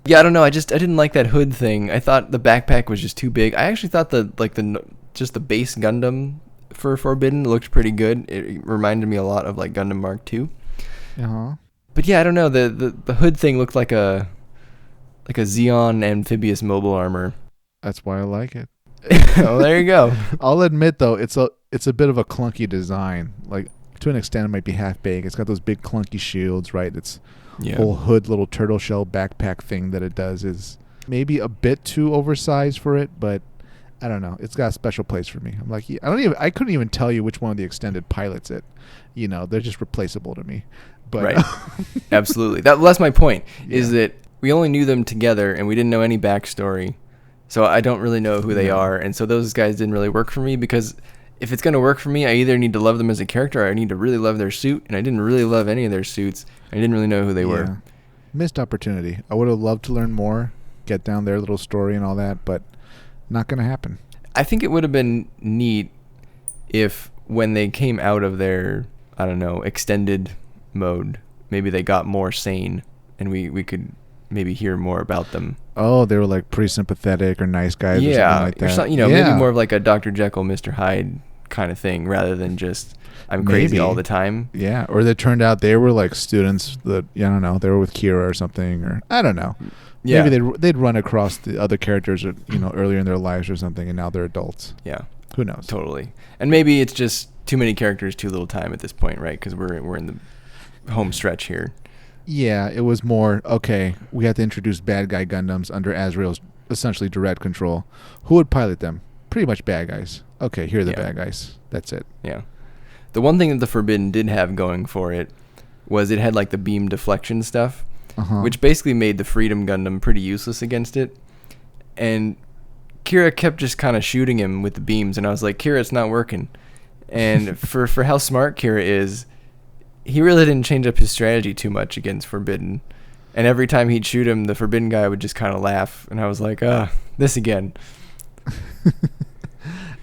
Yeah, I don't know. I didn't like that hood thing. I thought the backpack was just too big. I actually thought the base Gundam for Forbidden looked pretty good. It reminded me a lot of like Gundam Mark II. But yeah, I don't know. The hood thing looked like a Xeon amphibious mobile armor. That's why I like it. Oh, there you go. I'll admit though, it's a bit of a clunky design. Like to an extent, it might be half baked. It's got those big clunky shields, right? It's whole hood little turtle shell backpack thing that it does is maybe a bit too oversized for it, but I don't know. It's got a special place for me. I'm like, I couldn't even tell you which one of the extended pilots it. You know, they're just replaceable to me. But right. Absolutely. That's my point. Is that we only knew them together and we didn't know any backstory. So I don't really know who they are, and so those guys didn't really work for me, because if it's going to work for me, I either need to love them as a character or I need to really love their suit, and I didn't really love any of their suits. I didn't really know who they were. Missed opportunity. I would have loved to learn more, get down their little story and all that, but not going to happen. I think it would have been neat if when they came out of their, I don't know, extended mode, maybe they got more sane and we could maybe hear more about them. Oh, they were like pretty sympathetic or nice guys or something like that. Maybe more of like a Dr. Jekyll, Mr. Hyde kind of thing, rather than just I'm crazy all the time. Yeah, or they turned out they were like students that, I don't know, they were with Kira or something, or I don't know. Yeah. Maybe they'd run across the other characters, earlier in their lives or something, and now they're adults. Yeah. Who knows? Totally. And maybe it's just too many characters, too little time at this point, right? Because we're in the home stretch here. Yeah, it was more, okay, we have to introduce bad guy Gundams under Azrael's essentially direct control. Who would pilot them? Pretty much bad guys. Okay, here are the bad guys. That's it. Yeah. The one thing that the Forbidden did have going for it was it had like the beam deflection stuff, which basically made the Freedom Gundam pretty useless against it. And Kira kept just kind of shooting him with the beams, and I was like, Kira, it's not working. And for how smart Kira is, he really didn't change up his strategy too much against Forbidden. And every time he'd shoot him, the Forbidden guy would just kind of laugh. And I was like, this again.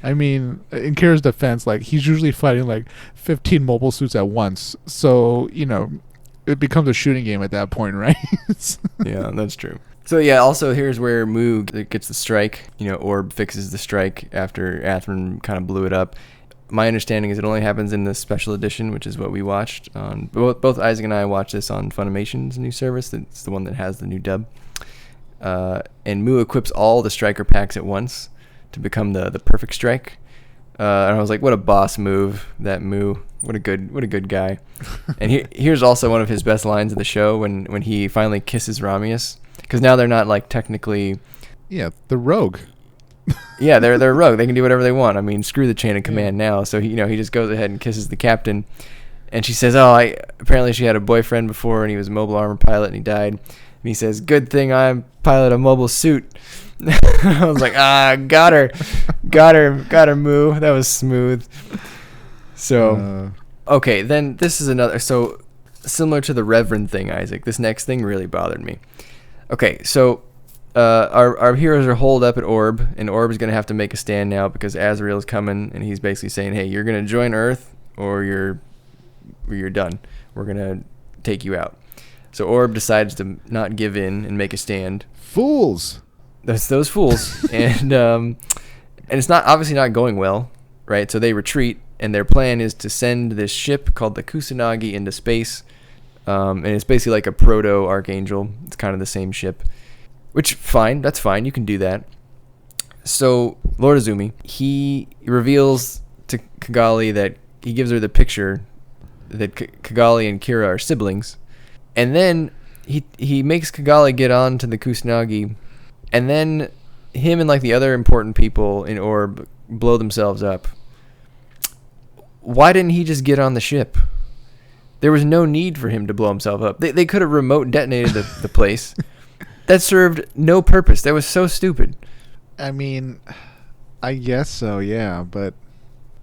I mean, in Kira's defense, like, he's usually fighting like 15 mobile suits at once. So, it becomes a shooting game at that point, right? Yeah, that's true. So, yeah, also here's where Mu gets the strike. Orb fixes the strike after Atherin kind of blew it up. My understanding is it only happens in the special edition, which is what we watched on. Both Isaac and I watched this on Funimation's new service. It's the one that has the new dub. And Mu equips all the striker packs at once to become the perfect strike. And I was like, what a boss move, that Mu. What a good guy. And here's also one of his best lines of the show when he finally kisses Ramius, because now they're not like technically. Yeah, the rogue. Yeah, they're rogue. They can do whatever they want. I mean, screw the chain of command now. So he just goes ahead and kisses the captain, and she says, apparently she had a boyfriend before and he was a mobile armor pilot and he died. And he says, good thing I pilot a mobile suit. I was like, got her, Mu. That was smooth. So, okay, then this is another. So similar to the Reverend thing, Isaac. This next thing really bothered me. Okay, so. Our heroes are holed up at Orb, and Orb is going to have to make a stand now because Azrael's coming, and he's basically saying, hey, you're going to join Earth, or you're you're done. We're gonna take you out. So Orb decides to not give in and make a stand. Fools. That's those fools, and it's not obviously not going well, right? So they retreat, and their plan is to send this ship called the Kusanagi into space, and it's basically like a proto Archangel. It's kind of the same ship, which fine, that's fine. You can do that. So Lord Izumi, he reveals to Kigali that he gives her the picture that Kigali and Kira are siblings, and then he makes Kigali get on to the Kusanagi, and then him and like the other important people in Orb blow themselves up. Why didn't he just get on the ship? There was no need for him to blow himself up. They could have remote detonated the place. That served no purpose. That was so stupid. I mean, I guess so, yeah, but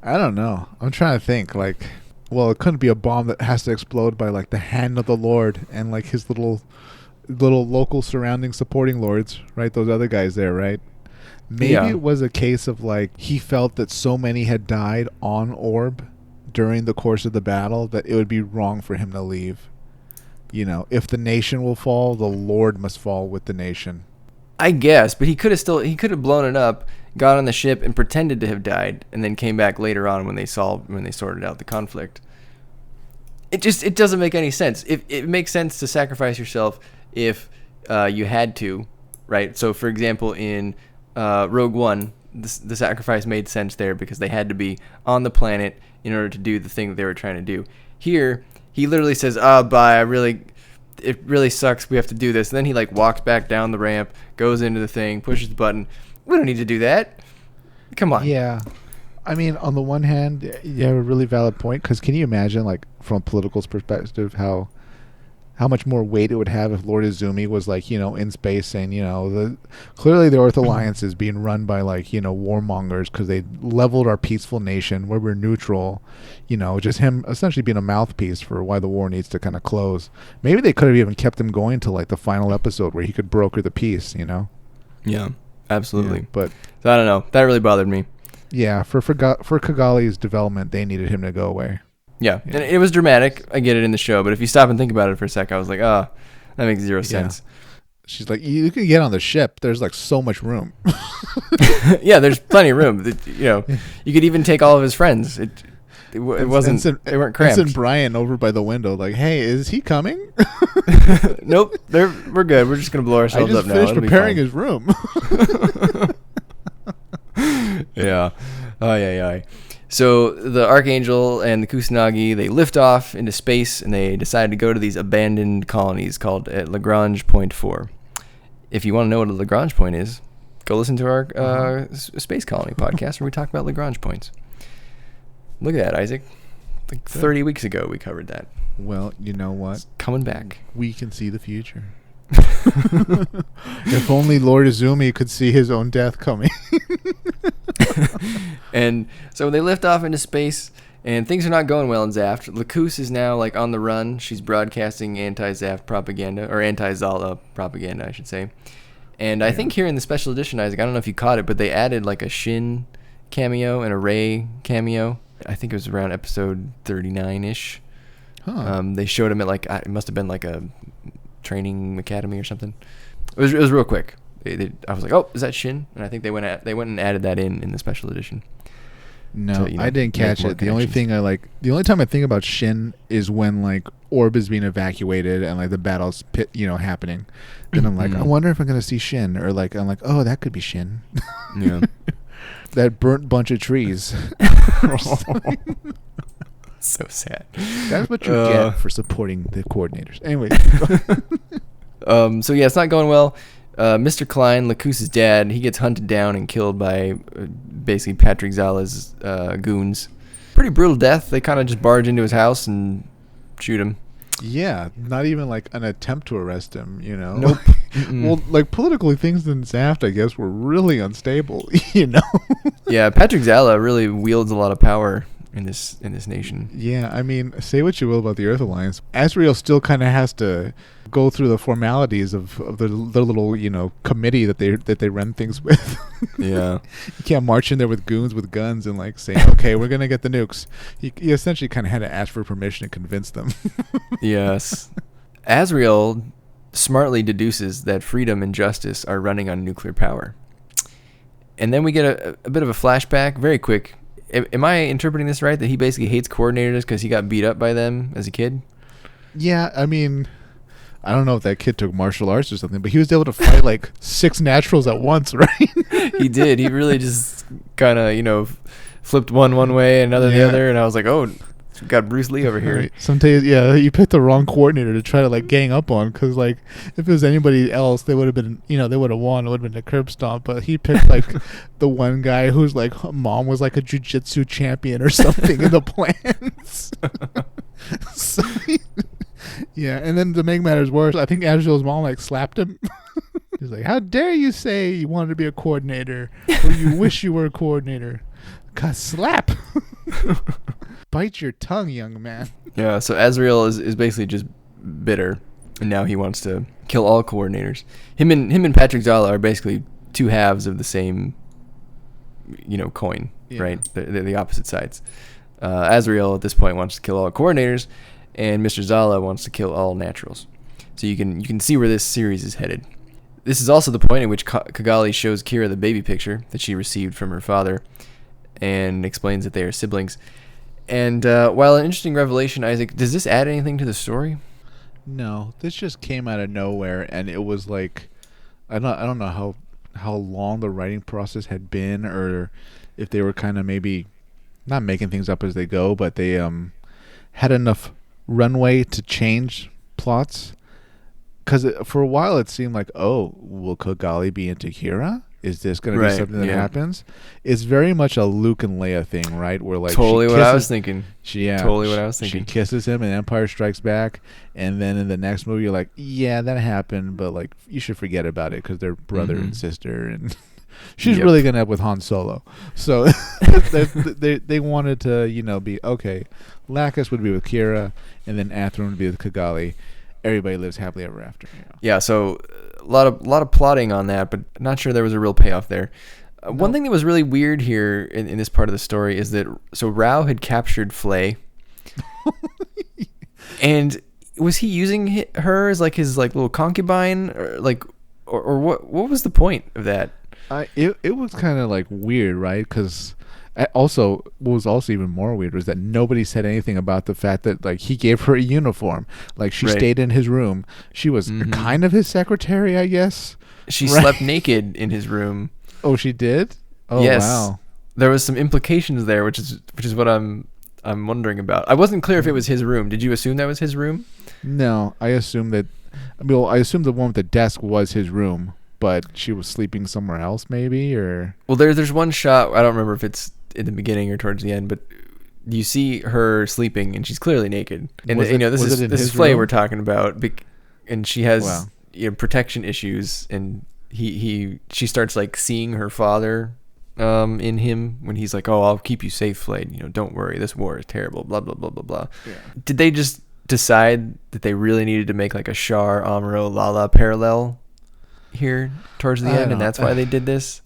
I don't know. I'm trying to think, like, well, it couldn't be a bomb that has to explode by, like, the hand of the Lord and, like, his little local surrounding supporting lords, right? Those other guys there, right? Maybe Yeah. it was a case of, like, he felt that so many had died on Orb during the course of the battle that it would be wrong for him to leave. You know, if the nation will fall, the Lord must fall with the nation. I guess, but he could have blown it up, got on the ship, and pretended to have died, and then came back later on when they sorted out the conflict. It doesn't make any sense. It makes sense to sacrifice yourself if you had to, right? So, for example, in Rogue One, the sacrifice made sense there because they had to be on the planet in order to do the thing that they were trying to do. Here, he literally says, bye, it really sucks, we have to do this. And then he like walks back down the ramp, goes into the thing, pushes the button. We don't need to do that. Come on. Yeah. I mean, on the one hand, you have a really valid point, because can you imagine, like, from a political perspective, how much more weight it would have if Lord Izumi was, like, you know, in space saying, you know, clearly the Earth Alliance is being run by, like, you know, warmongers because they leveled our peaceful nation where we're neutral. You know, just him essentially being a mouthpiece for why the war needs to kind of close. Maybe they could have even kept him going to, like, the final episode where he could broker the peace, you know? Yeah, absolutely. Yeah, but so I don't know. That really bothered me. yeah, for Kigali's development, they needed him to go away. Yeah, and it was dramatic. I get it in the show, but if you stop and think about it for a sec, I was like, that makes zero sense. She's like, you can get on the ship. There's like so much room. Yeah, there's plenty of room. You know, you could even take all of his friends. It wasn't. They weren't cramped. And Brian over by the window, like, hey, is he coming? Nope, we're good. We're just gonna blow ourselves up now. I just finished preparing his room. Yeah. Yeah. So the Archangel and the Kusanagi, they lift off into space, and they decide to go to these abandoned colonies called at Lagrange Point 4. If you want to know what a Lagrange point is, go listen to our Space Colony podcast where we talk about Lagrange points. Look at that, Isaac. Like 30 weeks ago we covered that. Well, you know what? It's coming back. We can see the future. If only Lord Izumi could see his own death coming. And so they lift off into space, and things are not going well in Zaft. Lakoose is now like on the run. She's broadcasting anti-Zaft propaganda, or anti-Zala propaganda, I should say. And I think here in the special edition, Isaac, I don't know if you caught it, but they added like a Shin cameo and a Rey cameo. I think it was around episode 39-ish. Huh. They showed him at like, it must have been like a training academy or something. It was real quick. I was like, oh, is that Shin? And I think they went and added that in the special edition. No, I didn't catch it. The only time I think about Shin is when like Orb is being evacuated and like the battle's happening. Then I'm like, I wonder if I'm gonna see Shin, or like I'm like, oh, that could be Shin. Yeah. That burnt bunch of trees. So sad. That's what you get for supporting the coordinators. Anyway. So yeah, it's not going well. Mr. Klein, Lakoose's dad, he gets hunted down and killed by basically Patrick Zala's goons. Pretty brutal death. They kind of just barge into his house and shoot him. Yeah, not even like an attempt to arrest him, you know? Nope. Well, like politically, things in Zaft, I guess, were really unstable, you know? Yeah, Patrick Zala really wields a lot of power in this nation. Yeah, I mean, say what you will about the Earth Alliance, Asriel still kind of has to go through the formalities of the little committee that they run things with. Yeah. You can't march in there with goons with guns and like say, okay, we're gonna get the nukes. He essentially kind of had to ask for permission to convince them. Yes. Azrael smartly deduces that freedom and justice are running on nuclear power. And then we get a bit of a flashback, very quick. Am I interpreting this right, that he basically hates coordinators because he got beat up by them as a kid? Yeah, I mean, I don't know if that kid took martial arts or something, but he was able to fight like 6 naturals at once, right? He did. He really just kind of, flipped one way and another the other, and I was like, oh, we got Bruce Lee over here. Right. Sometimes, you picked the wrong coordinator to try to like gang up on, because like if it was anybody else, they would have been, they would have won. It would have been a curb stomp. But he picked like the one guy whose like mom was like a jiu-jitsu champion or something in the plans. So yeah, and then to make matters worse, I think Azrael's mom like slapped him. He's like, "How dare you say you wanted to be a coordinator, or you wish you were a coordinator?" God, slap. Bite your tongue, young man. Yeah, so Azrael is basically just bitter, and now he wants to kill all coordinators. Him and Patrick Zala are basically two halves of the same, coin, right? They're the opposite sides. Azrael at this point wants to kill all coordinators, and Mr. Zala wants to kill all naturals. So you can see where this series is headed. This is also the point at which Kigali shows Kira the baby picture that she received from her father, and explains that they are siblings. And while an interesting revelation, Isaac, does this add anything to the story? No, this just came out of nowhere, and it was like, I don't know how long the writing process had been, or if they were kind of maybe not making things up as they go, but they had enough runway to change plots. Because for a while it seemed like, oh, will Kigali be into Kira? Is this going to be something that happens? It's very much a Luke and Leia thing, right? Where like totally what I was thinking. Totally what I was thinking. She kisses him in Empire Strikes Back, and then in the next movie you're like, yeah, that happened, but like you should forget about it because they're brother and sister, and she's really going to end up with Han Solo. So they wanted to be okay. Lakoose would be with Kira, and then Athrun would be with Kigali. Everybody lives happily ever after. Yeah, so a lot of plotting on that, but not sure there was a real payoff there. No. One thing that was really weird here in this part of the story is that Rao had captured Flay, and was he using her as like his like little concubine, or what? What was the point of that? It was kind of like weird, right? Because also, what was also even more weird was that nobody said anything about the fact that like he gave her a uniform, like she stayed in his room. She was kind of his secretary, I guess. She slept naked in his room. Oh, she did? Oh, yes. Wow. There was some implications there, which is what I'm wondering about. I wasn't clear if it was his room. Did you assume that was his room? No, I assumed that. I assumed the one with the desk was his room, but she was sleeping somewhere else, maybe, or. Well, there's one shot. I don't remember if it's in the beginning or towards the end, but you see her sleeping and she's clearly naked. And this is Flay we're talking about, and she has protection issues, and she starts like seeing her father in him when he's like, "Oh, I'll keep you safe, Flay. Don't worry. This war is terrible." Blah blah blah blah blah. Yeah. Did they just decide that they really needed to make like a Char, Amuro, Lala parallel here towards the end, and that's why they did this?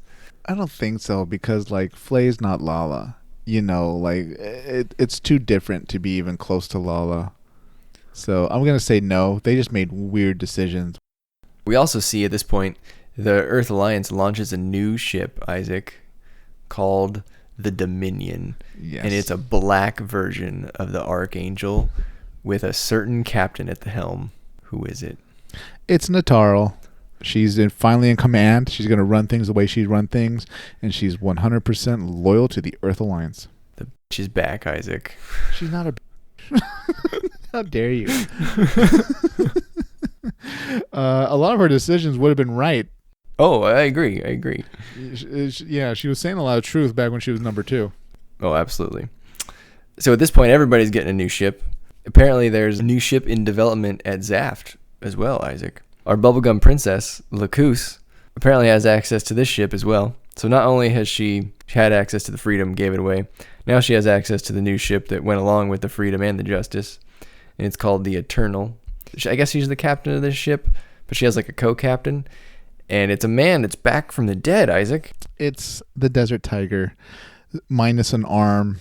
I don't think so, because like Flay's not Lala, like it's too different to be even close to Lala. So I'm gonna say no. They just made weird decisions. We also see at this point the Earth Alliance launches a new ship, Isaac, called the Dominion. Yes. And it's a black version of the Archangel with a certain captain at the helm. Who is it? It's Nataro. She's finally in command. She's going to run things the way she'd run things, and she's 100% loyal to the Earth Alliance. The bitch is back, Isaac. She's not a bitch. How dare you? A lot of her decisions would have been right. Oh, I agree. Yeah, she was saying a lot of truth back when she was number 2. Oh, absolutely. So at this point, everybody's getting a new ship. Apparently, there's a new ship in development at Zaft as well, Isaac. Our bubblegum princess, Lakoose, apparently has access to this ship as well. So not only has she had access to the Freedom, gave it away, now she has access to the new ship that went along with the Freedom and the Justice. And it's called the Eternal. I guess she's the captain of this ship, but she has like a co-captain, and it's a man that's back from the dead, Isaac. It's the Desert Tiger, minus an arm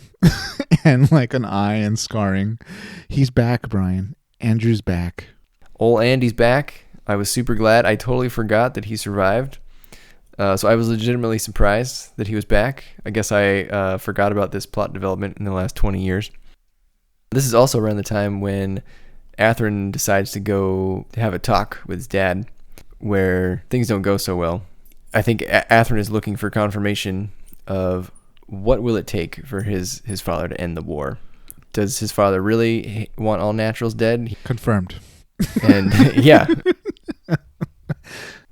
and like an eye and scarring. He's back, Brian. Andrew's back. Old Andy's back. I was super glad. I totally forgot that he survived. So I was legitimately surprised that he was back. I guess I forgot about this plot development in the last 20 years. This is also around the time when Athrun decides to go to have a talk with his dad, where things don't go so well. I think Athrun is looking for confirmation of what will it take for his father to end the war. Does his father really want all naturals dead? Confirmed. And yeah.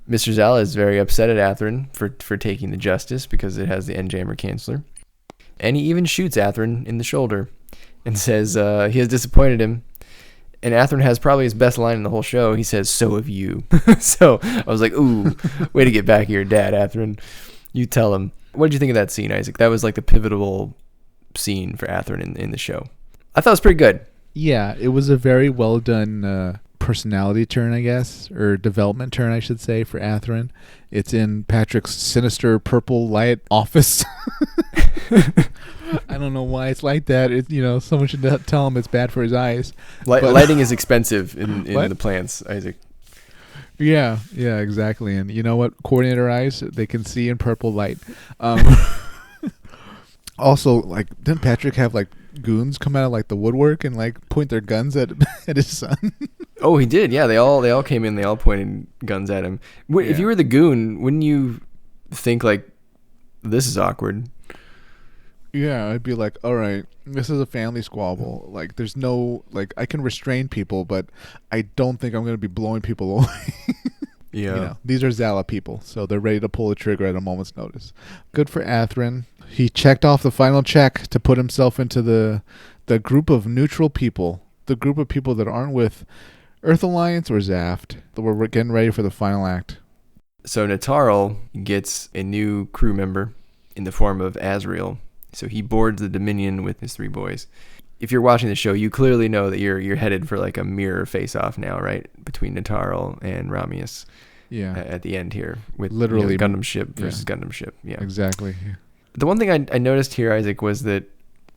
Mr. Zala is very upset at Athrun for taking the Justice because it has the Endjammer Canceller. And he even shoots Athrun in the shoulder and says he has disappointed him. And Athrun has probably his best line in the whole show. He says, "So have you." So I was like, ooh, way to get back at your dad, Athrun. You tell him. What did you think of that scene, Isaac? That was like the pivotal scene for Athrun in the show. I thought it was pretty good. Yeah, it was a very well done personality turn, I guess, or development turn, I should say, for Athrun. It's in Patrick's sinister purple light office. I don't know why it's like that. Someone should tell him it's bad for his eyes. Lighting is expensive in the plants, Isaac. Yeah, exactly. And you know what? Coordinator eyes, they can see in purple light. Also, like, didn't Patrick have like goons come out of like the woodwork and like point their guns at his son? Oh, he did. Yeah, they all came in. They all pointed guns at him. If you were the goon, wouldn't you think like, this is awkward? Yeah, I'd be like, all right, this is a family squabble. Like, there's no, like, I can restrain people, but I don't think I'm going to be blowing people away. Yeah. These are Zala people, so they're ready to pull the trigger at a moment's notice. Good for Athrun. He checked off the final check to put himself into the group of neutral people, the group of people that aren't with Earth Alliance or Zaft. We're getting ready for the final act. So Natarl gets a new crew member in the form of Azrael. So he boards the Dominion with his 3 boys. If you're watching the show, you clearly know that you're headed for like a mirror face-off now, right? Between Natarl and Ramius. Yeah. At the end here. With literally Gundam ship versus Gundam ship. Yeah. Exactly. The one thing I noticed here, Isaac, was that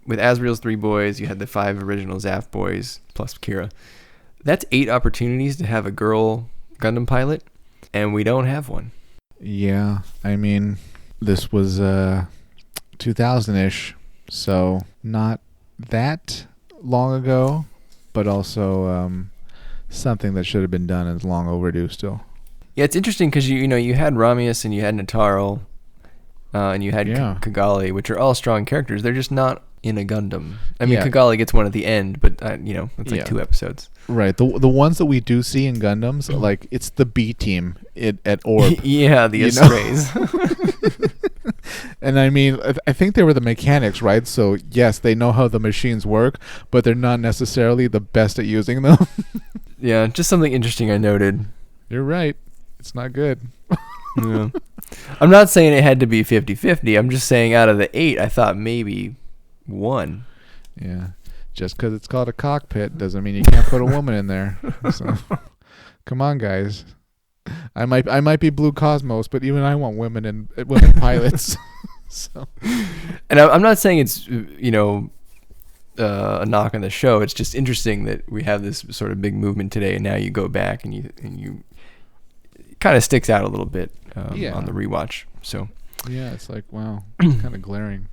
with Azrael's 3 boys, you had the 5 original Zaft boys plus Kira. That's 8 opportunities to have a girl Gundam pilot, and we don't have one. Yeah. I mean, this was 2000-ish, so not that long ago, but also something that should have been done and is long overdue still. Yeah, it's interesting because you had Ramius and you had Natarl, and you had Kigali, which are all strong characters. They're just not in a Gundam. I mean, Kigali gets one at the end, but it's like 2 episodes. Right. The ones that we do see in Gundams, like it's the B team at Orb. Yeah, the Estrays. And I mean, I think they were the mechanics, right? So yes, they know how the machines work, but they're not necessarily the best at using them. Yeah, just something interesting I noted. You're right. It's not good. Yeah. I'm not saying it had to be 50-50. I'm just saying out of the 8, I thought maybe 1. Yeah. Just because it's called a cockpit doesn't mean you can't put a woman in there. So, come on, guys. I might be Blue Cosmos, but even I want women pilots. So, and I'm not saying it's a knock on the show. It's just interesting that we have this sort of big movement today, and now you go back and you it kind of sticks out a little bit on the rewatch. So yeah, it's like, wow, it's kind of glaring.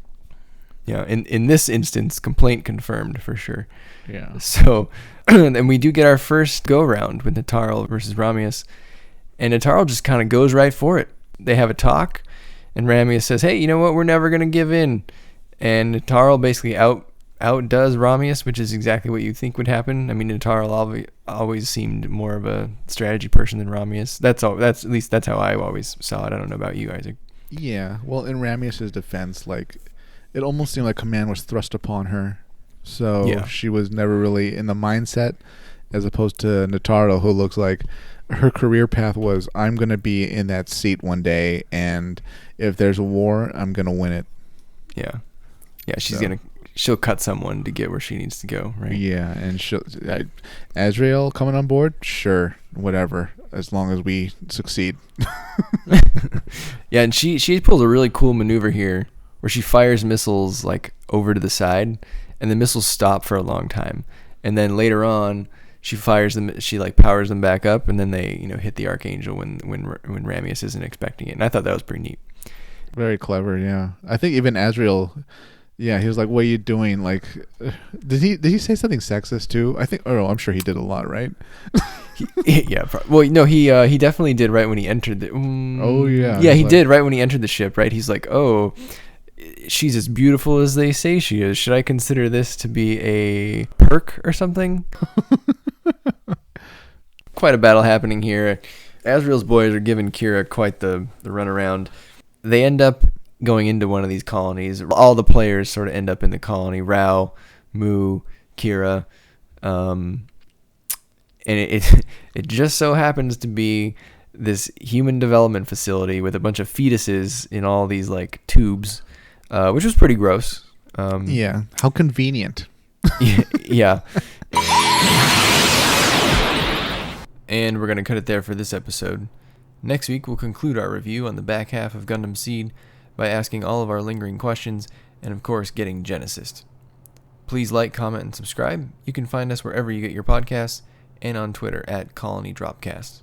Yeah, in this instance, complaint confirmed for sure. Yeah. So, and we do get our first go round with Natarl versus Ramius. And Natarl just kind of goes right for it. They have a talk, and Ramius says, "Hey, you know what? We're never going to give in." And Natarl basically outdoes Ramius, which is exactly what you think would happen. I mean, Natarl always seemed more of a strategy person than Ramius. That's at least that's how I always saw it. I don't know about you, Isaac. Yeah. Well, in Ramius's defense, like, it almost seemed like command was thrust upon her. So she was never really in the mindset, as opposed to Natarl, who looks like her career path was, I'm going to be in that seat one day, and if there's a war, I'm going to win it. Yeah. Yeah, she'll cut someone to get where she needs to go, right? Yeah, and Azrael coming on board, sure, whatever, as long as we succeed. Yeah, and she pulls a really cool maneuver here where she fires missiles like over to the side, and the missiles stop for a long time, and then later on she fires them, she like powers them back up, and then they hit the Archangel when Ramius isn't expecting it, and I thought that was pretty neat. Very clever, yeah. I think even Azrael, yeah, he was like, "What are you doing?" Like, did he say something sexist too? I think. Oh, I'm sure he did a lot, right? Yeah. Well, no, he definitely did right when he entered the. Oh yeah. Yeah, he did right when he entered the ship. Right, he's like, "Oh, she's as beautiful as they say she is. Should I consider this to be a perk or something?" Quite a battle happening here. Azrael's boys are giving Kira quite the runaround. They end up going into one of these colonies. All the players sort of end up in the colony. Rao, Mu, Kira, and it just so happens to be this human development facility with a bunch of fetuses in all these like tubes, which was pretty gross. Yeah, how convenient. Yeah. And we're gonna cut it there for this episode. Next week, we'll conclude our review on the back half of Gundam SEED by asking all of our lingering questions and, of course, getting Genesis. Please like, comment, and subscribe. You can find us wherever you get your podcasts and on Twitter at ColonyDropcast.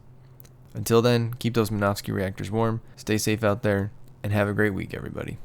Until then, keep those Minovsky reactors warm, stay safe out there, and have a great week, everybody.